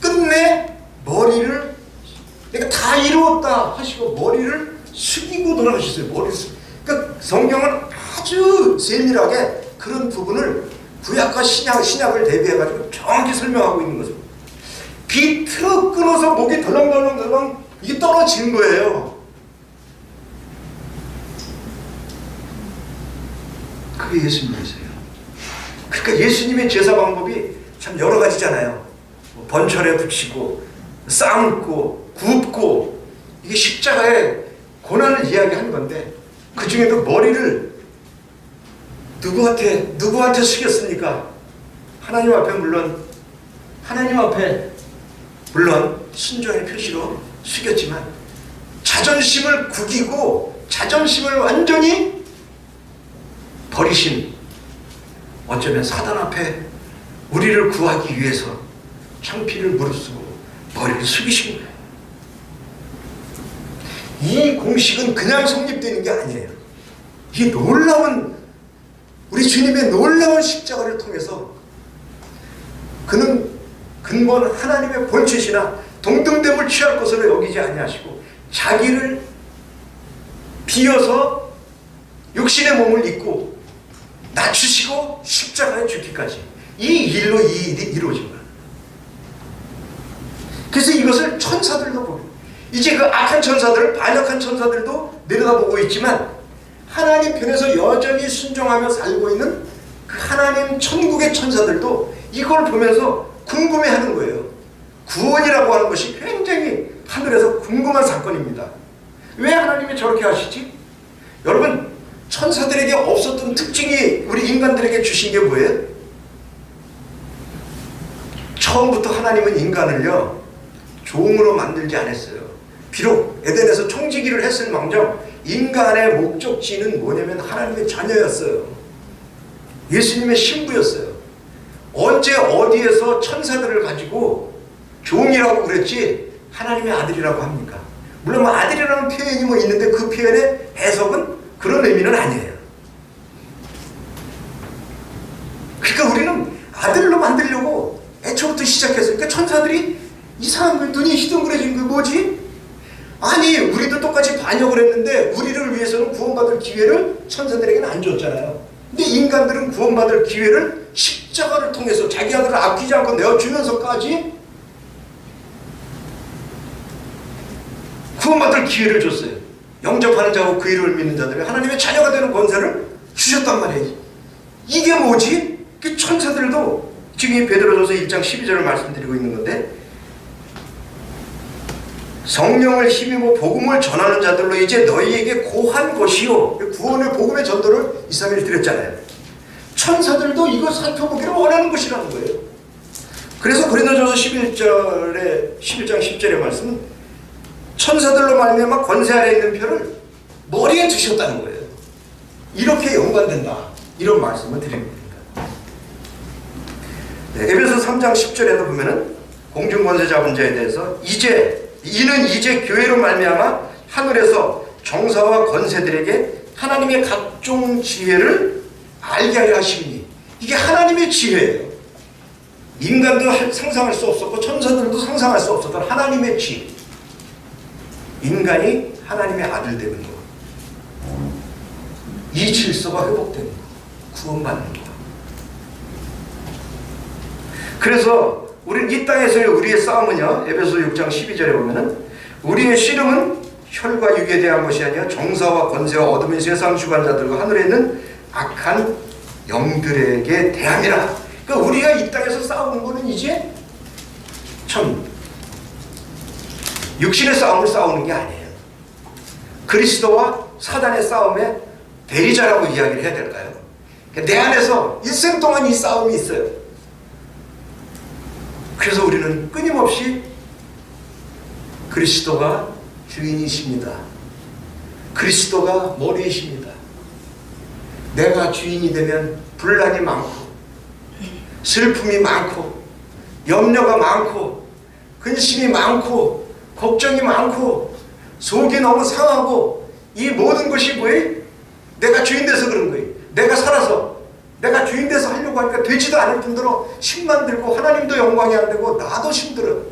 끝내 머리를 그러니까 다 이루었다 하시고 머리를 숙이고 돌아가셨어요. 머리를 그러니까 성경은 아주 세밀하게 그런 부분을 구약과 신약을 대비해가지고 정확히 설명하고 있는 거죠. 비틀어 끊어서 목이 덜렁덜렁 이게 떨어지는 거예요. 그게 예수님이세요. 그러니까 예수님의 제사 방법이 참 여러 가지잖아요. 번철에 붙이고 싸움고 굽고 이게 십자가의 고난을 이야기하는 건데 그 중에도 머리를 누구한테 숙였습니까? 하나님 앞에 물론 순종의 표시로 숙였지만 자존심을 구기고 자존심을 완전히 버리신 어쩌면 사단 앞에 우리를 구하기 위해서 창피를 무릅쓰고 머리를 숙이신 거예요. 이 공식은 그냥 성립되는 게 아니에요. 이 놀라운 우리 주님의 놀라운 십자가를 통해서 그는 근본 하나님의 본체시나 동등됨을 취할 것으로 여기지 아니하시고 자기를 비어서 육신의 몸을 입고 낮추시고 십자가에 죽기까지 이 일로 이 일이 이루어진 거야. 그래서 이것을 천사들도 보고 이제 그 악한 천사들, 반역한 천사들도 내려다보고 있지만 하나님 편에서 여전히 순종하며 살고 있는 그 하나님 천국의 천사들도 이걸 보면서 궁금해하는 거예요. 구원이라고 하는 것이 굉장히 하늘에서 궁금한 사건입니다. 왜 하나님이 저렇게 하시지? 여러분, 천사들에게 없었던 특징이 우리 인간들에게 주신 게 뭐예요? 처음부터 하나님은 인간을요 종으로 만들지 않았어요. 비록 에덴에서 총지기를 했을 망정 인간의 목적지는 뭐냐면 하나님의 자녀였어요. 예수님의 신부였어요. 언제 어디에서 천사들을 가지고 종이라고 그랬지 하나님의 아들이라고 합니까? 물론 뭐 아들이라는 표현이 뭐 있는데 그 표현의 해석은 그런 의미는 아니에요. 그러니까 우리는 아들로 만들려고 애초부터 시작했어요. 그러니까 천사들이 이상한 거 눈이 희둥그레진 거 뭐지? 아니 우리도 똑같이 반역을 했는데 우리를 위해서는 구원받을 기회를 천사들에게는 안 줬잖아요. 근데 인간들은 구원받을 기회를 십자가를 통해서 자기 아들을 아끼지 않고 내어주면서까지 구원받을 기회를 줬어요. 영접하는 자고 그 이름을 믿는 자들이 하나님의 자녀가 되는 권세를 주셨단 말이에요. 이게 뭐지? 그 천사들도 지금 이 베드로전서 1장 12절을 말씀드리고 있는 건데 성령을 힘입어 복음을 전하는 자들로 이제 너희에게 고한 것이요. 구원의 복음의 전도를 2, 3일 드렸잖아요. 천사들도 이거 살펴보기를 원하는 것이라는 거예요. 그래서 고린도전서 11장 10절의 말씀은 천사들로 말미암아 권세 아래 있는 표를 머리에 두셨다는 거예요. 이렇게 연관된다. 이런 말씀을 드립니다. 네, 에베소 3장 10절에도 보면은 공중권세 잡은 자에 대해서 이는 이제 교회로 말미암아 하늘에서 정사와 권세들에게 하나님의 각종 지혜를 알게 하려 하시니 이게 하나님의 지혜예요. 인간도 상상할 수 없었고 천사들도 상상할 수 없었던 하나님의 지혜. 인간이 하나님의 아들 되는 것, 이 질서가 회복되는 것, 구원받는 것. 그래서 우리는 이 땅에서의 우리의 싸움은요, 에베소 6장 12절에 보면은 우리의 씨름은 혈과 육에 대한 것이 아니라 정사와 권세와 어둠의 세상 주관자들과 하늘에 있는 악한 영들에게 대함이라. 그러니까 우리가 이 땅에서 싸우는 거는 이제 참 육신의 싸움을 싸우는 게 아니에요. 그리스도와 사단의 싸움의 대리자라고 이야기를 해야 될까요? 내 안에서 일생 동안 이 싸움이 있어요. 그래서 우리는 끊임없이 그리스도가 주인이십니다. 그리스도가 머리이십니다. 내가 주인이 되면 분란이 많고 슬픔이 많고 염려가 많고 근심이 많고 걱정이 많고 속이 너무 상하고 이 모든 것이 뭐예요? 내가 주인 돼서 그런 거예요. 내가 살아서 내가 주인 돼서 하려고 하니까 되지도 않을 뿐더러 힘만 들고 하나님도 영광이 안 되고 나도 힘들어.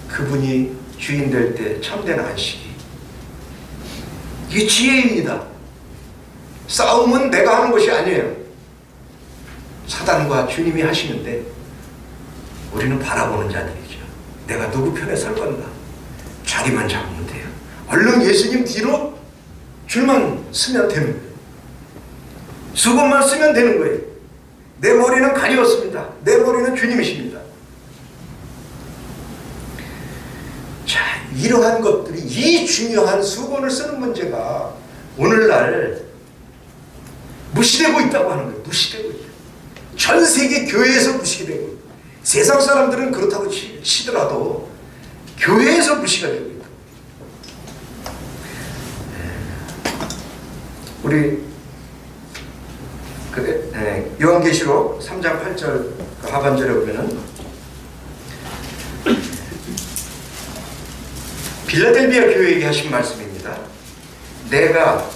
그분이 주인 될 때 참된 안식이 이게 지혜입니다. 싸움은 내가 하는 것이 아니에요. 사단과 주님이 하시는데 우리는 바라보는 자들이죠. 내가 누구 편에 설 건가? 자리만 잡으면 돼요. 얼른 예수님 뒤로 줄만 쓰면 되는 거예요. 수건만 쓰면 되는 거예요. 내 머리는 가리웠습니다. 내 머리는 주님이십니다. 자, 이러한 것들이 이 중요한 수건을 쓰는 문제가 오늘날 무시되고 있다고 하는 거예요. 무시되고 있다. 전 세계 교회에서 무시되고 있다. 세상 사람들은 그렇다고 치더라도 교회에서 무시가 되고 있다. 우리 요한계시록 3장 8절 그 하반절에 보면은 빌라델비아 교회에게 하신 말씀입니다. 내가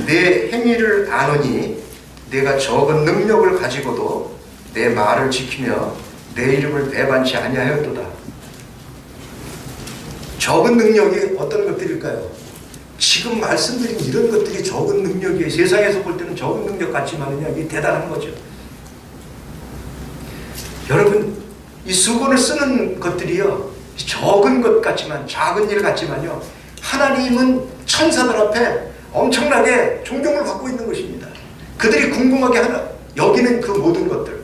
내 행위를 아노니 내가 적은 능력을 가지고도 내 말을 지키며 내 이름을 배반치 아니하였도다. 적은 능력이 어떤 것들일까요? 지금 말씀드린 이런 것들이 적은 능력이에요. 세상에서 볼 때는 적은 능력 같지만요, 이게 대단한 거죠. 여러분, 이 수건을 쓰는 것들이요, 적은 것 같지만, 작은 일 같지만요, 하나님은 천사들 앞에 엄청나게 존경을 받고 있는 것입니다. 그들이 궁금하게 여기는 그 모든 것들,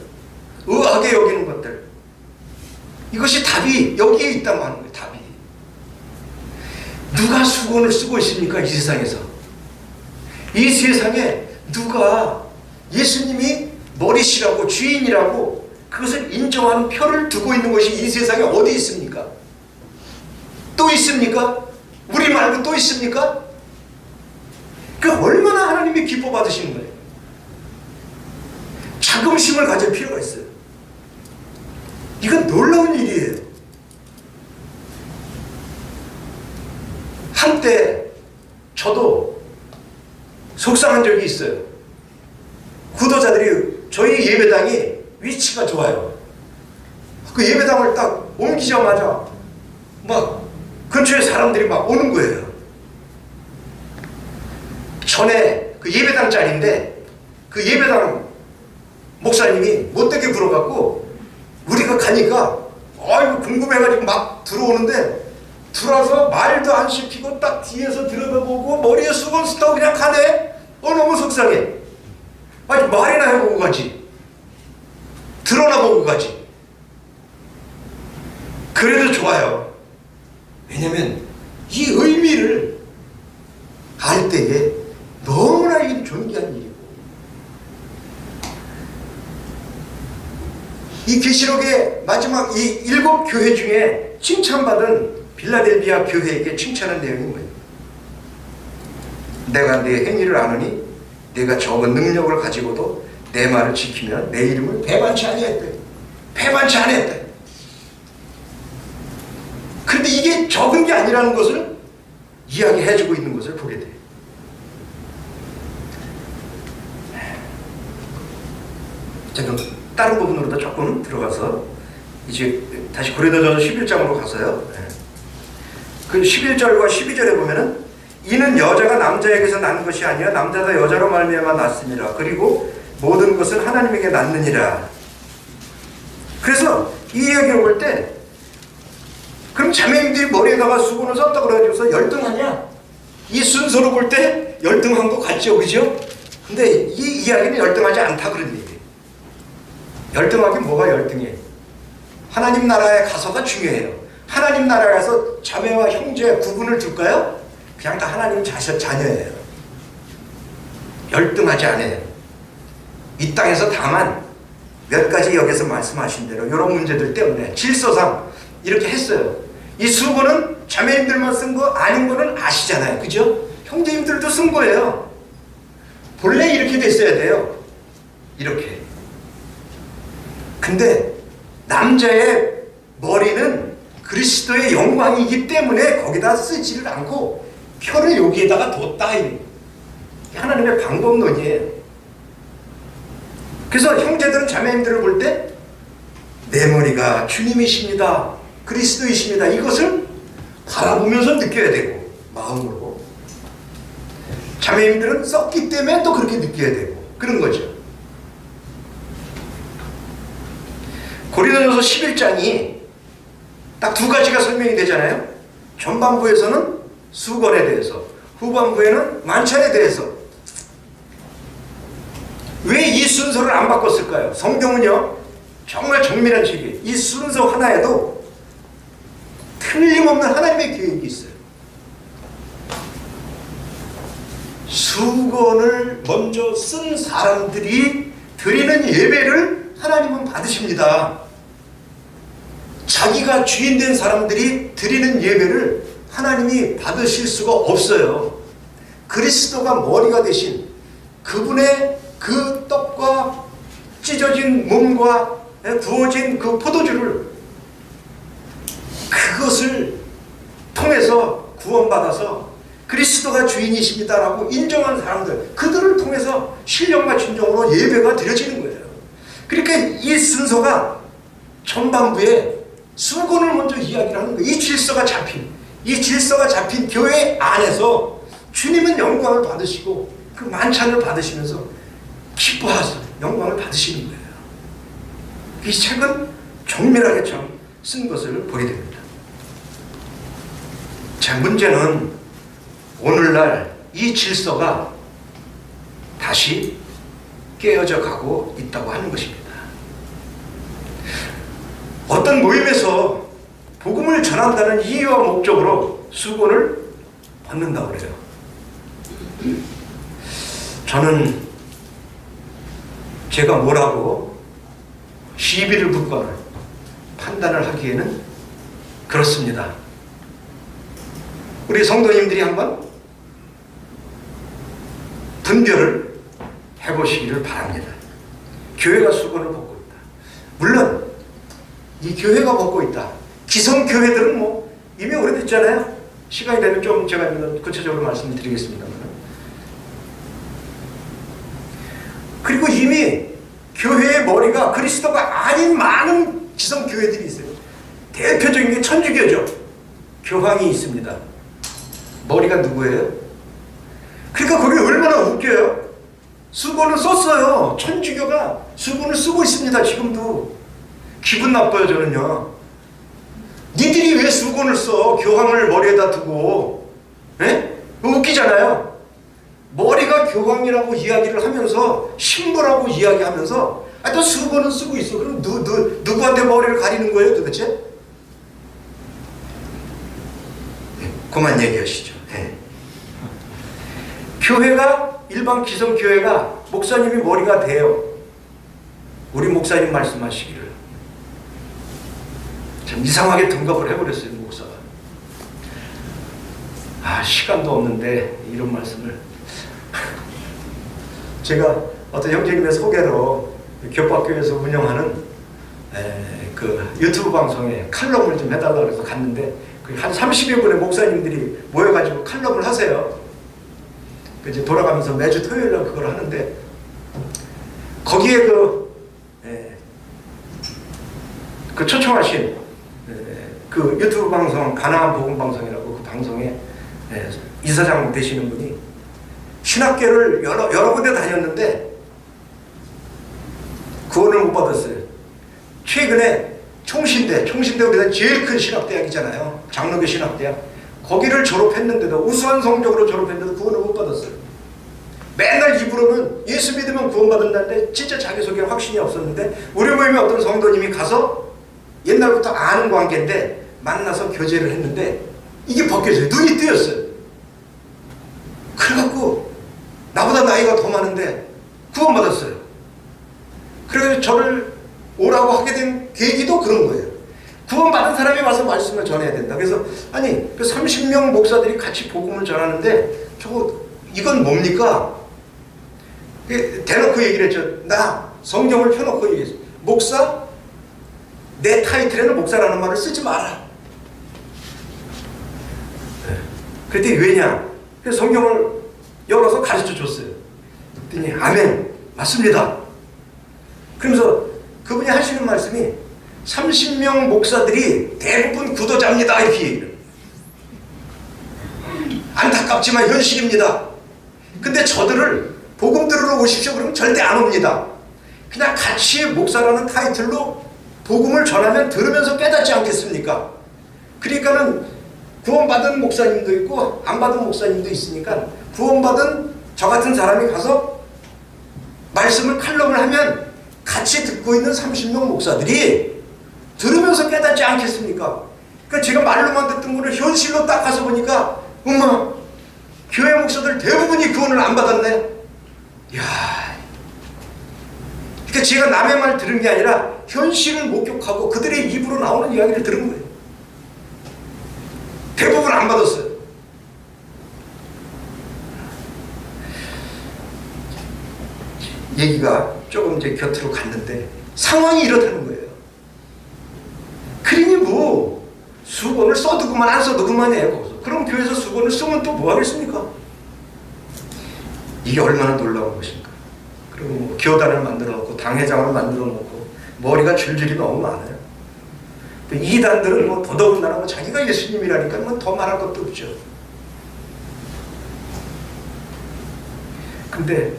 의아하게 여기는 것들, 이것이 답이 여기에 있다고 하는 거예요. 답이. 누가 수건을 쓰고 있습니까? 이 세상에서. 이 세상에 누가 예수님이 머리시라고, 주인이라고 그것을 인정하는 표를 두고 있는 것이 이 세상에 어디 있습니까? 또 있습니까? 우리 말고 또 있습니까? 그 얼마나 하나님이 기뻐 받으시는 거예요. 자긍심을 가질 필요가 있어요. 이건 놀라운 일이에요. 한때 저도 속상한 적이 있어요. 구도자들이 저희 예배당이 위치가 좋아요. 그 예배당을 딱 옮기자마자 막 근처에 사람들이 막 오는 거예요. 전에 그 예배당 자리인데 그 예배당 목사님이 못되게 굴어갖고 우리가 가니까 아이고 궁금해가지고 막 들어오는데 들어와서 말도 안 씹히고 딱 뒤에서 들여다보고 머리에 수건 쓰다고 그냥 가네. 너무 속상해. 아니 말이나 해보고 가지. 들어나 보고 가지. 그래도 좋아요. 왜냐면 이 의미를 알 때에 너무나 이게 존귀한 일이고, 이 계시록의 마지막 이 7 교회 중에 칭찬받은 빌라델비아 교회에게 칭찬한 내용이 뭐예요? 내가 내 행위를 아느니 내가 적은 능력을 가지고도 내 말을 지키며 내 이름을 배반치 아니했다. 배반치 아니했다. 그런데 이게 적은 게 아니라는 것을 이야기해주고 있는 것을 보게 돼요. 자, 그럼 다른 부분으로도 조금 들어가서 이제 다시 고린도전서 11장으로 가서요. 그 11절과 12절에 보면은 이는 여자가 남자에게서 난 것이 아니라 남자가 여자로 말미암아 났습니다. 그리고 모든 것은 하나님에게 났느니라. 그래서 이 이야기를 볼 때 그럼 자매님들이 머리에다가 수건을 썼다 그래가지고서 열등하냐? 이 순서로 볼 때 열등한 거 같죠, 그죠? 근데 이 이야기는 열등하지 않다 그런 얘기예요. 열등하긴 뭐가 열등해? 하나님 나라에 가서가 중요해요. 하나님 나라에 가서 자매와 형제 구분을 둘까요? 그냥 다 하나님 자녀예요. 열등하지 않아요. 이 땅에서 다만 몇 가지 여기서 말씀하신 대로 이런 문제들 때문에 질서상 이렇게 했어요. 이 수고는 자매님들만 쓴 거 아닌 거는 아시잖아요. 그죠? 형제님들도 쓴 거예요. 본래 이렇게 됐어야 돼요. 이렇게. 근데 남자의 머리는 그리스도의 영광이기 때문에 거기다 쓰지를 않고 표를 여기에다가 뒀다. 하나님의 방법론이에요. 그래서 형제들은 자매님들을 볼 때 내 머리가 주님이십니다. 그리스도이십니다. 이것을 바라보면서 느껴야 되고, 마음으로. 자매님들은 썼기 때문에 또 그렇게 느껴야 되고, 그런 거죠. 고린도전서 11장이 딱 두 가지가 설명이 되잖아요. 전반부에서는 수건에 대해서, 후반부에는 만찬에 대해서. 왜 이 순서를 안 바꿨을까요? 성경은요, 정말 정밀한 책이에요. 이 순서 하나에도 틀림없는 하나님의 계획이 있어요. 수건을 먼저 쓴 사람들이 드리는 예배를 하나님은 받으십니다. 자기가 주인된 사람들이 드리는 예배를 하나님이 받으실 수가 없어요. 그리스도가 머리가 되신 그분의 그 떡과 찢어진 몸과 부어진 그 포도주를, 그것을 통해서 구원받아서 그리스도가 주인 주인이십니다라고 인정한 사람들, 그들을 통해서 신령과 진정으로 예배가 드려지는 거예요. 그러니까 이 순서가 전반부에 수건을 먼저 이야기를 하는 거예요. 이 질서가 잡힌 교회 안에서 주님은 영광을 받으시고 그 만찬을 받으시면서 기뻐하셔서 영광을 받으시는 거예요. 이 책은 정밀하게 참 쓴 것을 보게 됩니다. 자, 문제는 오늘날 이 질서가 다시 깨어져 가고 있다고 하는 것입니다. 어떤 모임에서 복음을 전한다는 이유와 목적으로 수건을 벗는다고 그래요. 저는 제가 뭐라고 시비를 붙거나 판단을 하기에는 그렇습니다. 우리 성도님들이 한번 분별을 해보시기를 바랍니다. 교회가 수건을 벗고 있다. 물론 이 교회가 벗고 있다. 기성교회들은 뭐 이미 오래됐잖아요. 시간이 되면 좀 제가 구체적으로 말씀을 드리겠습니다만, 그리고 이미 교회의 머리가 그리스도가 아닌 많은 기성교회들이 있어요. 대표적인 게 천주교죠. 교황이 있습니다. 머리가 누구예요? 그러니까 거기 얼마나 웃겨요. 수건을 썼어요. 천주교가 수건을 쓰고 있습니다. 지금도. 기분 나빠요. 저는요. 니들이 왜 수건을 써? 교황을 머리에다 두고. 에? 웃기잖아요. 머리가 교황이라고 이야기를 하면서 신부라고 이야기하면서 또 수건은 쓰고 있어. 그럼 누구한테 머리를 가리는 거예요 도대체? 네, 그만 얘기하시죠. 네. 교회가, 일반 기성교회가 목사님이 머리가 돼요. 우리 목사님 말씀하시기를 참 이상하게 등갑을 해버렸어요. 목사가. 시간도 없는데 이런 말씀을 제가 어떤 형제님의 소개로 교박교회에서 운영하는 그 유튜브 방송에 칼럼을 좀 해달라고 해서 갔는데 한 30여 분의 목사님들이 모여가지고 칼럼을 하세요. 이제 돌아가면서 매주 토요일날 그걸 하는데 거기에 그 초청하신 그 유튜브 방송 가나안 복음 방송이라고 그 방송에 이사장 되시는 분이 신학교를 여러 군데 다녔는데 구원을 못 받았어요. 최근에 총신대 우리가 제일 큰 신학대학이잖아요. 장로교 신학대학. 거기를 졸업했는데도 우수한 성적으로 졸업했는데도 구원을 못 받았어요. 맨날 입으로는 예수 믿으면 구원받는다는데 진짜 자기소개 확신이 없었는데 우리 모임에 어떤 성도님이 가서 옛날부터 아는 관계인데 만나서 교제를 했는데 이게 벗겨져요. 눈이 뜨였어요. 그래갖고 나보다 나이가 더 많은데 구원받았어요. 그래서 저를 오라고 하게 된 계기도 그런 거예요. 구원받은 사람이 와서 말씀을 전해야 된다. 그래서 아니 그 30명 목사들이 같이 복음을 전하는데 이건 뭡니까? 대놓고 얘기를 했죠. 나 성경을 펴놓고 얘기했어요. 목사? 내 타이틀에는 목사라는 말을 쓰지 마라. 그랬더니 왜냐? 그래서 성경을 열어서 가르쳐 줬어요. 그랬더니 아멘, 맞습니다. 그러면서 그분이 하시는 말씀이 30명 목사들이 대부분 구도자입니다. 이렇게 얘기해요. 안타깝지만 현실입니다. 근데 저들을 복음 들으러 오십시오. 그러면 절대 안 옵니다. 그냥 같이 목사라는 타이틀로 복음을 전하면 들으면서 깨닫지 않겠습니까? 그러니까는 구원받은 목사님도 있고 안 받은 목사님도 있으니까 구원받은 저 같은 사람이 가서 말씀을 칼럼을 하면 같이 듣고 있는 30명 목사들이 들으면서 깨닫지 않겠습니까? 그러니까 제가 말로만 듣던 거를 현실로 딱 가서 보니까 엄마 교회 목사들 대부분이 구원을 안 받았네. 이야, 그러니까 제가 남의 말 들은 게 아니라 현실을 목격하고 그들의 입으로 나오는 이야기를 들은 거예요. 대부분 안 받았어요. 얘기가 조금 이제 곁으로 갔는데 상황이 이렇다는 거예요. 그러니 수건을 써도 그만 안 써도 그만해요. 그럼 교회에서 수건을 쓰면 또 뭐 하겠습니까? 이게 얼마나 놀라운 것인가. 그리고 뭐 교단을 만들어 놓고 당회장을 만들어 놓고 머리가 줄줄이 너무 많아요. 이단들은 뭐 더더군다나 뭐 자기가 예수님이라니까 뭐 더 말할 것도 없죠. 근데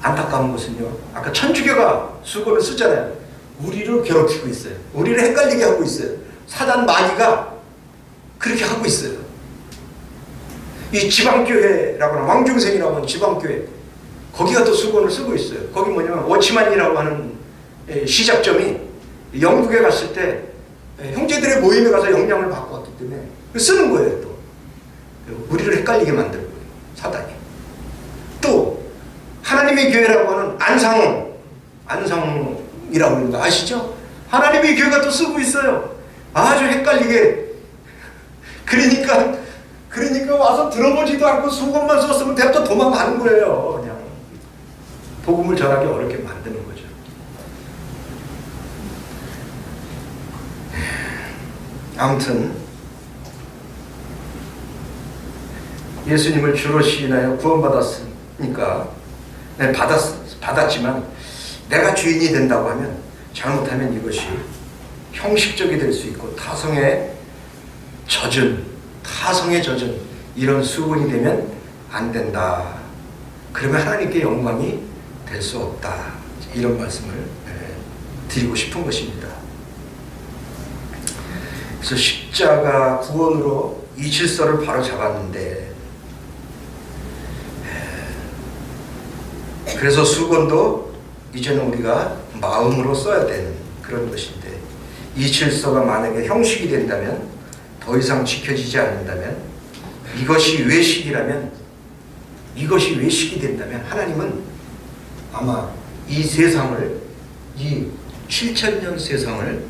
안타까운 것은요, 아까 천주교가 수건을 쓰잖아요. 우리를 괴롭히고 있어요. 우리를 헷갈리게 하고 있어요. 사단 마귀가 그렇게 하고 있어요. 이 지방교회라고 하는 왕중생이라고 하는 지방교회, 거기가 또 수건을 쓰고 있어요. 거기 뭐냐면 워치만이라고 하는 시작점이 영국에 갔을 때 형제들의 모임에 가서 영향을 받고 왔기 때문에 쓰는 거예요. 또 우리를 헷갈리게 만들고 사단이. 또 하나님의 교회라고 하는 안상이라고 하는 거 아시죠? 하나님의 교회가 또 쓰고 있어요. 아주 헷갈리게. 그러니까 와서 들어보지도 않고 수건만 썼으면 대부분 도망가는 거예요. 그냥 복음을 전하기 어렵게 만드는 거죠. 아무튼 예수님을 주로 시인하여 구원받았으니까 받았지만 내가 주인이 된다고 하면 잘못하면 이것이 형식적이 될 수 있고 타성에 젖은 이런 수건이 되면 안 된다. 그러면 하나님께 영광이 될 수 없다. 이런 말씀을 드리고 싶은 것입니다. 그래서 십자가 구원으로 이 질서를 바로 잡았는데, 그래서 수건도 이제는 우리가 마음으로 써야 되는 그런 것인데, 이 질서가 만약에 형식이 된다면, 더 이상 지켜지지 않는다면, 이것이 외식이 된다면 하나님은 아마 이 세상을, 이 7000년 세상을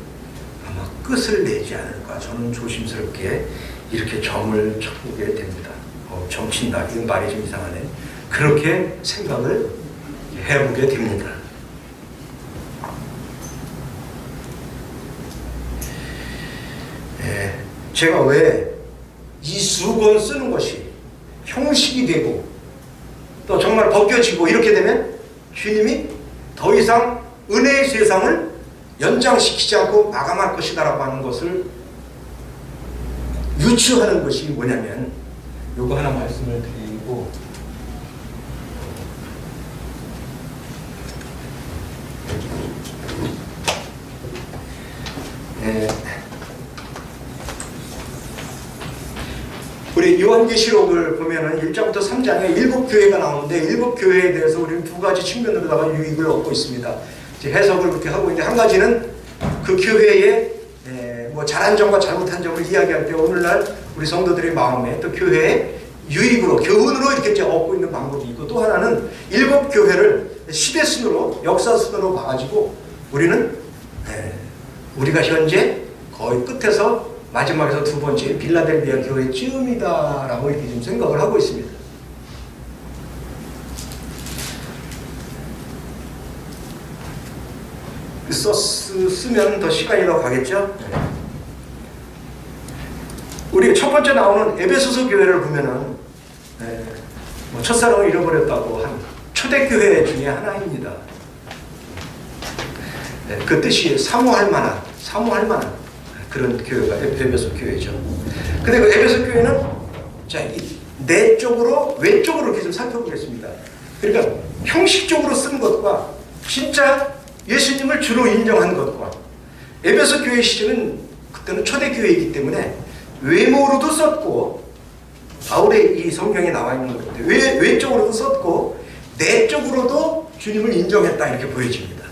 아마 끝을 내지 않을까. 저는 조심스럽게 이렇게 점을 쳐보게 됩니다. 점친다. 이건 말이 좀 이상하네. 그렇게 생각을 해보게 됩니다. 제가 왜 이 수건 쓰는 것이 형식이 되고 또 정말 벗겨지고 이렇게 되면 주님이 더 이상 은혜의 세상을 연장시키지 않고 마감할 것이다 라고 하는 것을 유추하는 것이 뭐냐면, 요거 하나 말씀을 드리고, 우리 요한계시록을 보면은 1장부터 3장에 7교회가 나오는데 7교회에 대해서 우리는 두 가지 측면으로다가 유익을 얻고 있습니다. 이제 해석을 그렇게 하고 있는데, 한 가지는 그 교회의 뭐 잘한 점과 잘못한 점을 이야기할 때 오늘날 우리 성도들의 마음에 또 교회의 유익으로, 교훈으로 이렇게 이제 얻고 있는 방법이 있고, 또 하나는 7교회를 시대순으로, 역사순으로 봐가지고 우리는 우리가 현재 거의 끝에서 마지막에서 두 번째 빌라델비아 교회쯤이다 라고 이렇게 좀 생각을 하고 있습니다. 쓰면 더 시간이 더 가겠죠? 우리 첫 번째 나오는 에베소서 교회를 보면은 뭐 첫사랑을 잃어버렸다고 한 초대교회 중에 하나입니다. 그 뜻이 사모할 만한 그런 교회가 에베소 교회죠. 근데 그 에베소 교회는 자, 내적으로 외적으로 이렇게 좀 살펴보겠습니다. 그러니까 형식적으로 쓴 것과 진짜 예수님을 주로 인정한 것과, 에베소 교회 시절은 그때는 초대교회이기 때문에 외모로도 썼고, 바울의 이 성경에 나와 있는 건데 외적으로도 썼고 내적으로도 주님을 인정했다 이렇게 보여집니다.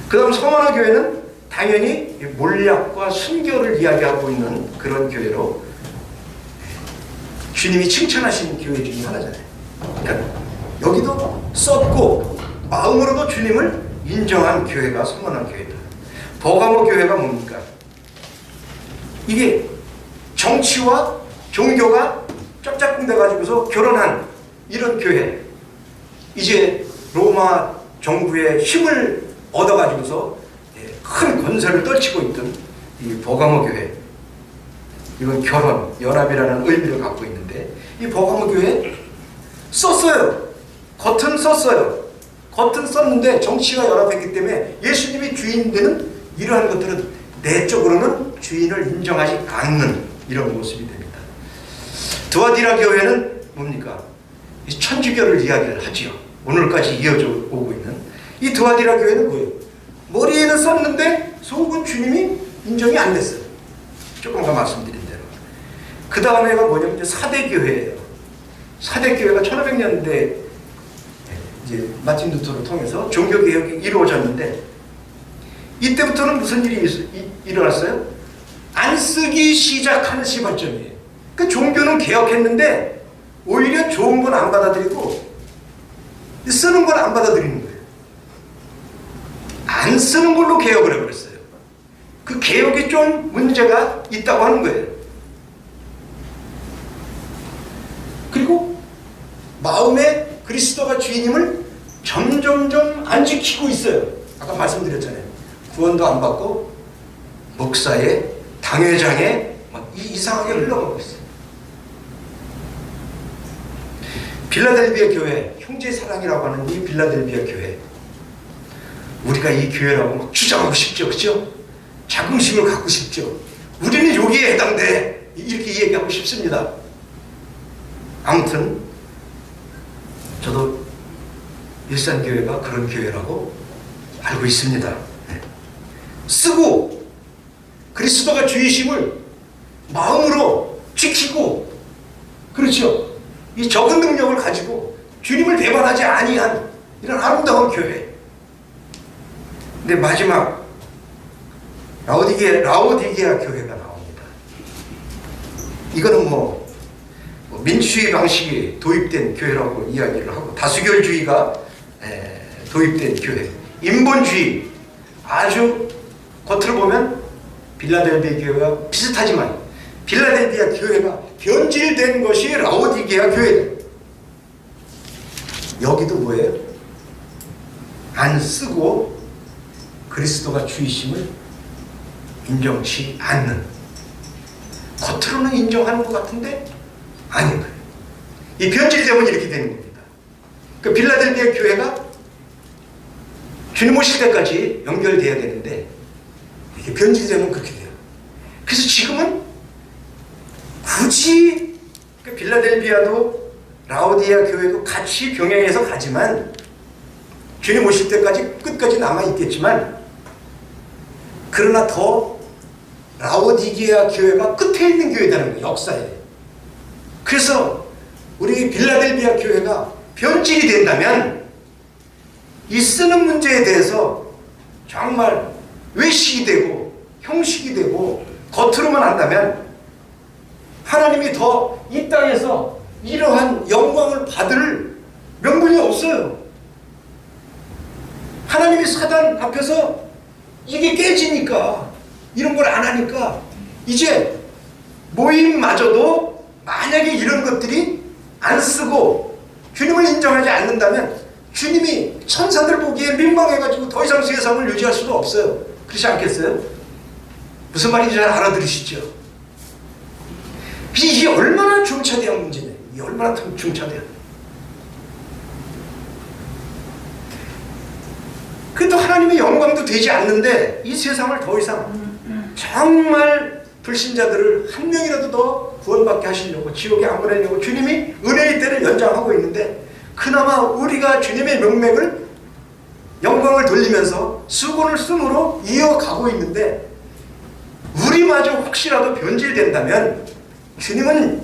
그 다음 서머나 교회는 당연히 몰약과 순결을 이야기하고 있는 그런 교회로 주님이 칭찬하신 교회 중에 하나잖아요. 그러니까 여기도 썼고 마음으로도 주님을 인정한 교회가 서머나 교회다. 버가모 교회가 뭡니까? 이게 정치와 종교가 짝짝꿍 돼가지고서 결혼한 이런 교회. 이제 로마 정부의 힘을 얻어가지고서 큰 권세를 떨치고 있던 이 버가모 교회. 이건 결혼, 연합이라는 의미를 갖고 있는데, 이 버가모 교회 썼어요. 겉은 썼어요. 겉은 썼는데 정치가 연합했기 때문에 예수님이 주인 되는 이러한 것들은 내적으로는 주인을 인정하지 않는 이런 모습이 됩니다. 드와디라 교회는 뭡니까? 천주교를 이야기를 하지요. 오늘까지 이어져 오고 있는 이 드와디라 교회는 뭐예요? 머리에는 썼는데 속은 주님이 인정이 안 됐어요. 조금 아까 말씀드린 대로. 그 다음에가 뭐냐면 사대교회예요. 사대교회가 1500년대 이제 마틴 루터를 통해서 종교개혁이 이루어졌는데 이때부터는 무슨 일이 일어났어요? 안 쓰기 시작하는 시발점이에요. 그 종교는 개혁했는데 오히려 좋은 건 안 받아들이고 쓰는 건 안 받아들이는 거예요. 안 쓰는 걸로 개혁을 해버렸어요. 그 개혁이 좀 문제가 있다고 하는 거예요. 그리고 마음에 그리스도가 주인임을 점점점 안 지키고 있어요. 아까 말씀드렸잖아요. 구원도 안 받고 목사에 당회장에 막 이상하게 흘러가고 있어요. 빌라델비아 교회, 형제 사랑이라고 하는 이 빌라델비아 교회, 우리가 이 교회라고 막 주장하고 싶죠, 그렇죠? 자긍심을 갖고 싶죠. 우리는 여기에 해당돼, 이렇게 얘기하고 싶습니다. 아무튼 저도 일산교회가 그런 교회라고 알고 있습니다. 쓰고 그리스도가 주이심을 마음으로 지키고, 그렇죠? 이 적은 능력을 가지고 주님을 배반하지 아니한 이런 아름다운 교회. 근데 마지막 라오디게아 교회가 나옵니다. 이거는 민주주의 방식이 도입된 교회라고 이야기를 하고, 다수결주의가 도입된 교회, 인본주의, 아주 겉으로 보면 빌라델비아 교회와 비슷하지만 빌라델비아 교회가 변질된 것이 라오디게아 교회다. 여기도 뭐예요? 안 쓰고 그리스도가 주이심을 인정치 않는, 겉으로는 인정하는 것 같은데 아닌 거예요. 이 변질되면 이렇게 되는 겁니다. 그 빌라델비아 교회가 주님 오실 때까지 연결돼야 되는데 이렇게 변질되면 그렇게 돼요. 그래서 지금은 굳이 빌라델비아도 라오디게아 교회도 같이 병행해서 가지만 주님 오실 때까지 끝까지 남아있겠지만, 그러나 더 라오디게아 교회가 끝에 있는 교회라는 거예요, 역사에. 그래서 우리 빌라델비아 교회가 변질이 된다면 이 쓰는 문제에 대해서 정말 외식이 되고 형식이 되고 겉으로만 한다면 하나님이 더 이 땅에서 이러한 영광을 받을 명분이 없어요. 하나님이 사단 앞에서 이게 깨지니까, 이런 걸 안 하니까 이제 모임마저도 만약에 이런 것들이 안 쓰고 주님을 인정하지 않는다면 주님이 천사들 보기에 민망해가지고 더 이상 세상을 유지할 수도 없어요. 그렇지 않겠어요? 무슨 말인지 잘 알아들으시죠? 이게 얼마나 중차대한 문제냐. 이게 얼마나 중차대한. 그래도 하나님의 영광도 되지 않는데 이 세상을 더 이상 정말 불신자들을 한 명이라도 더 구원받게 하시려고, 지옥에 안 보내려고 주님이 은혜의 때를 연장하고 있는데, 그나마 우리가 주님의 명맥을, 영광을 돌리면서 수건을 씀으로 이어가고 있는데 우리마저 혹시라도 변질된다면 주님은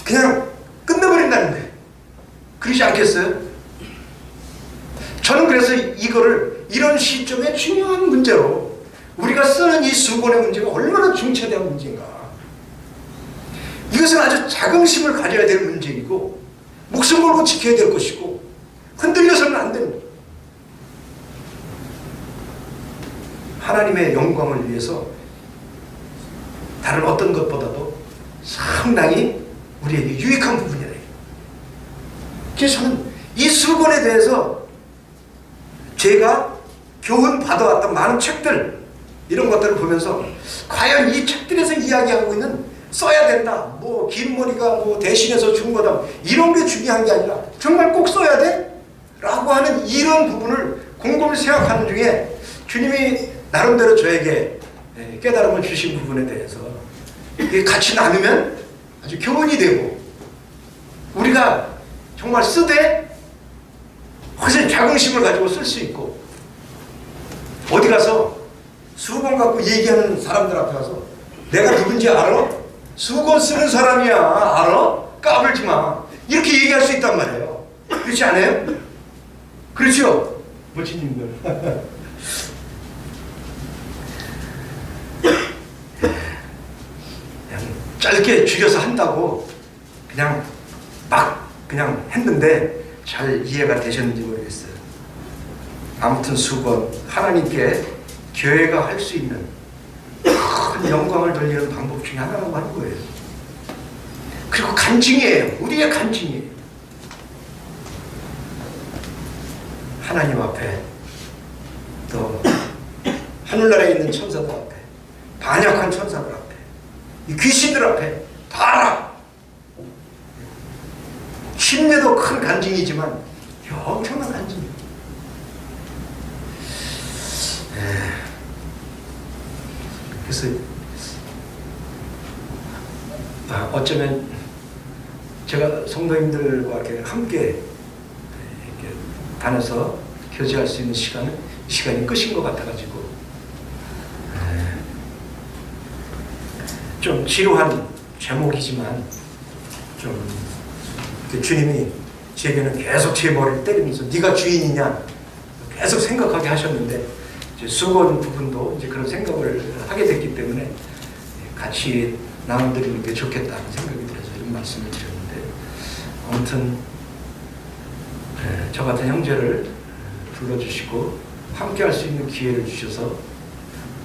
그냥 끝내버린다는 거예요. 그러지 않겠어요? 저는 그래서 이거를 이런 시점에 중요한 문제로, 우리가 쓰는 이 수건의 문제가 얼마나 중차대한 문제인가, 이것은 아주 자긍심을 가져야 될 문제이고 목숨 걸고 지켜야 될 것이고 흔들려서는 안 되는 거예요. 하나님의 영광을 위해서 다른 어떤 것보다도 상당히 우리에게 유익한 부분이다. 그래서 저는 이 수건에 대해서 제가 교훈 받아왔던 많은 책들, 이런 것들을 보면서 과연 이 책들에서 이야기하고 있는 써야 된다. 뭐 긴 머리가 뭐 대신해서 준 거다. 이런 게 중요한 게 아니라 정말 꼭 써야 돼? 라고 하는 이런 부분을 곰곰이 생각하는 중에 주님이 나름대로 저에게 깨달음을 주신 부분에 대해서 같이 나누면 아주 교훈이 되고 우리가 정말 쓰되 훨씬 자긍심을 가지고 쓸 수 있고 어디 가서 수건 갖고 얘기하는 사람들 앞에 가서 내가 누군지 알아? 수건 쓰는 사람이야. 알아? 까불지 마. 이렇게 얘기할 수 있단 말이에요. 그렇지 않아요? 그렇죠? 모친님들. 그냥 짧게 줄여서 한다고 그냥 막 그냥 했는데 잘 이해가 되셨는지 모르겠어요. 아무튼 수건 하나님께 교회가 할 수 있는 큰 영광을 돌리는 방법 중에 하나라고 하는 거예요. 그리고 간증이에요. 우리의 간증이에요. 하나님 앞에 또 하늘나라에 있는 천사들 앞에 반역한 천사들 앞에 이 귀신들 앞에 봐라. 힘내도 큰 간증이지만 엄청난 간증이에요. 그래서 어쩌면 제가 성도님들과 이렇게 함께 이렇게 다녀서 교제할 수 있는 시간이 끝인 것 같아가지고 좀 지루한 제목이지만 좀 주님이 제게는 계속 제 머리를 때리면서 네가 주인이냐 계속 생각하게 하셨는데 이제 수건 부분도 이제 그런 생각을 하게 됐기 때문에 같이 나눠드리는 게 좋겠다는 생각이 들어서 이런 말씀을 드렸는데 아무튼 저 같은 형제를 불러주시고 함께 할 수 있는 기회를 주셔서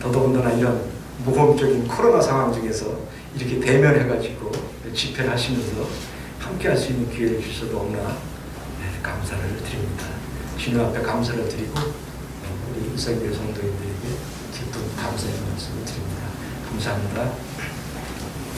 더더군다나 이런 모험적인 코로나 상황 중에서 이렇게 대면해가지고 집회를 하시면서 함께 할 수 있는 기회를 주셔서 너무나 감사를 드립니다. 주님 앞에 감사를 드리고 우리 이성교 성도님들에게 기쁨 감사의 말씀을 드립니다. 감사합니다.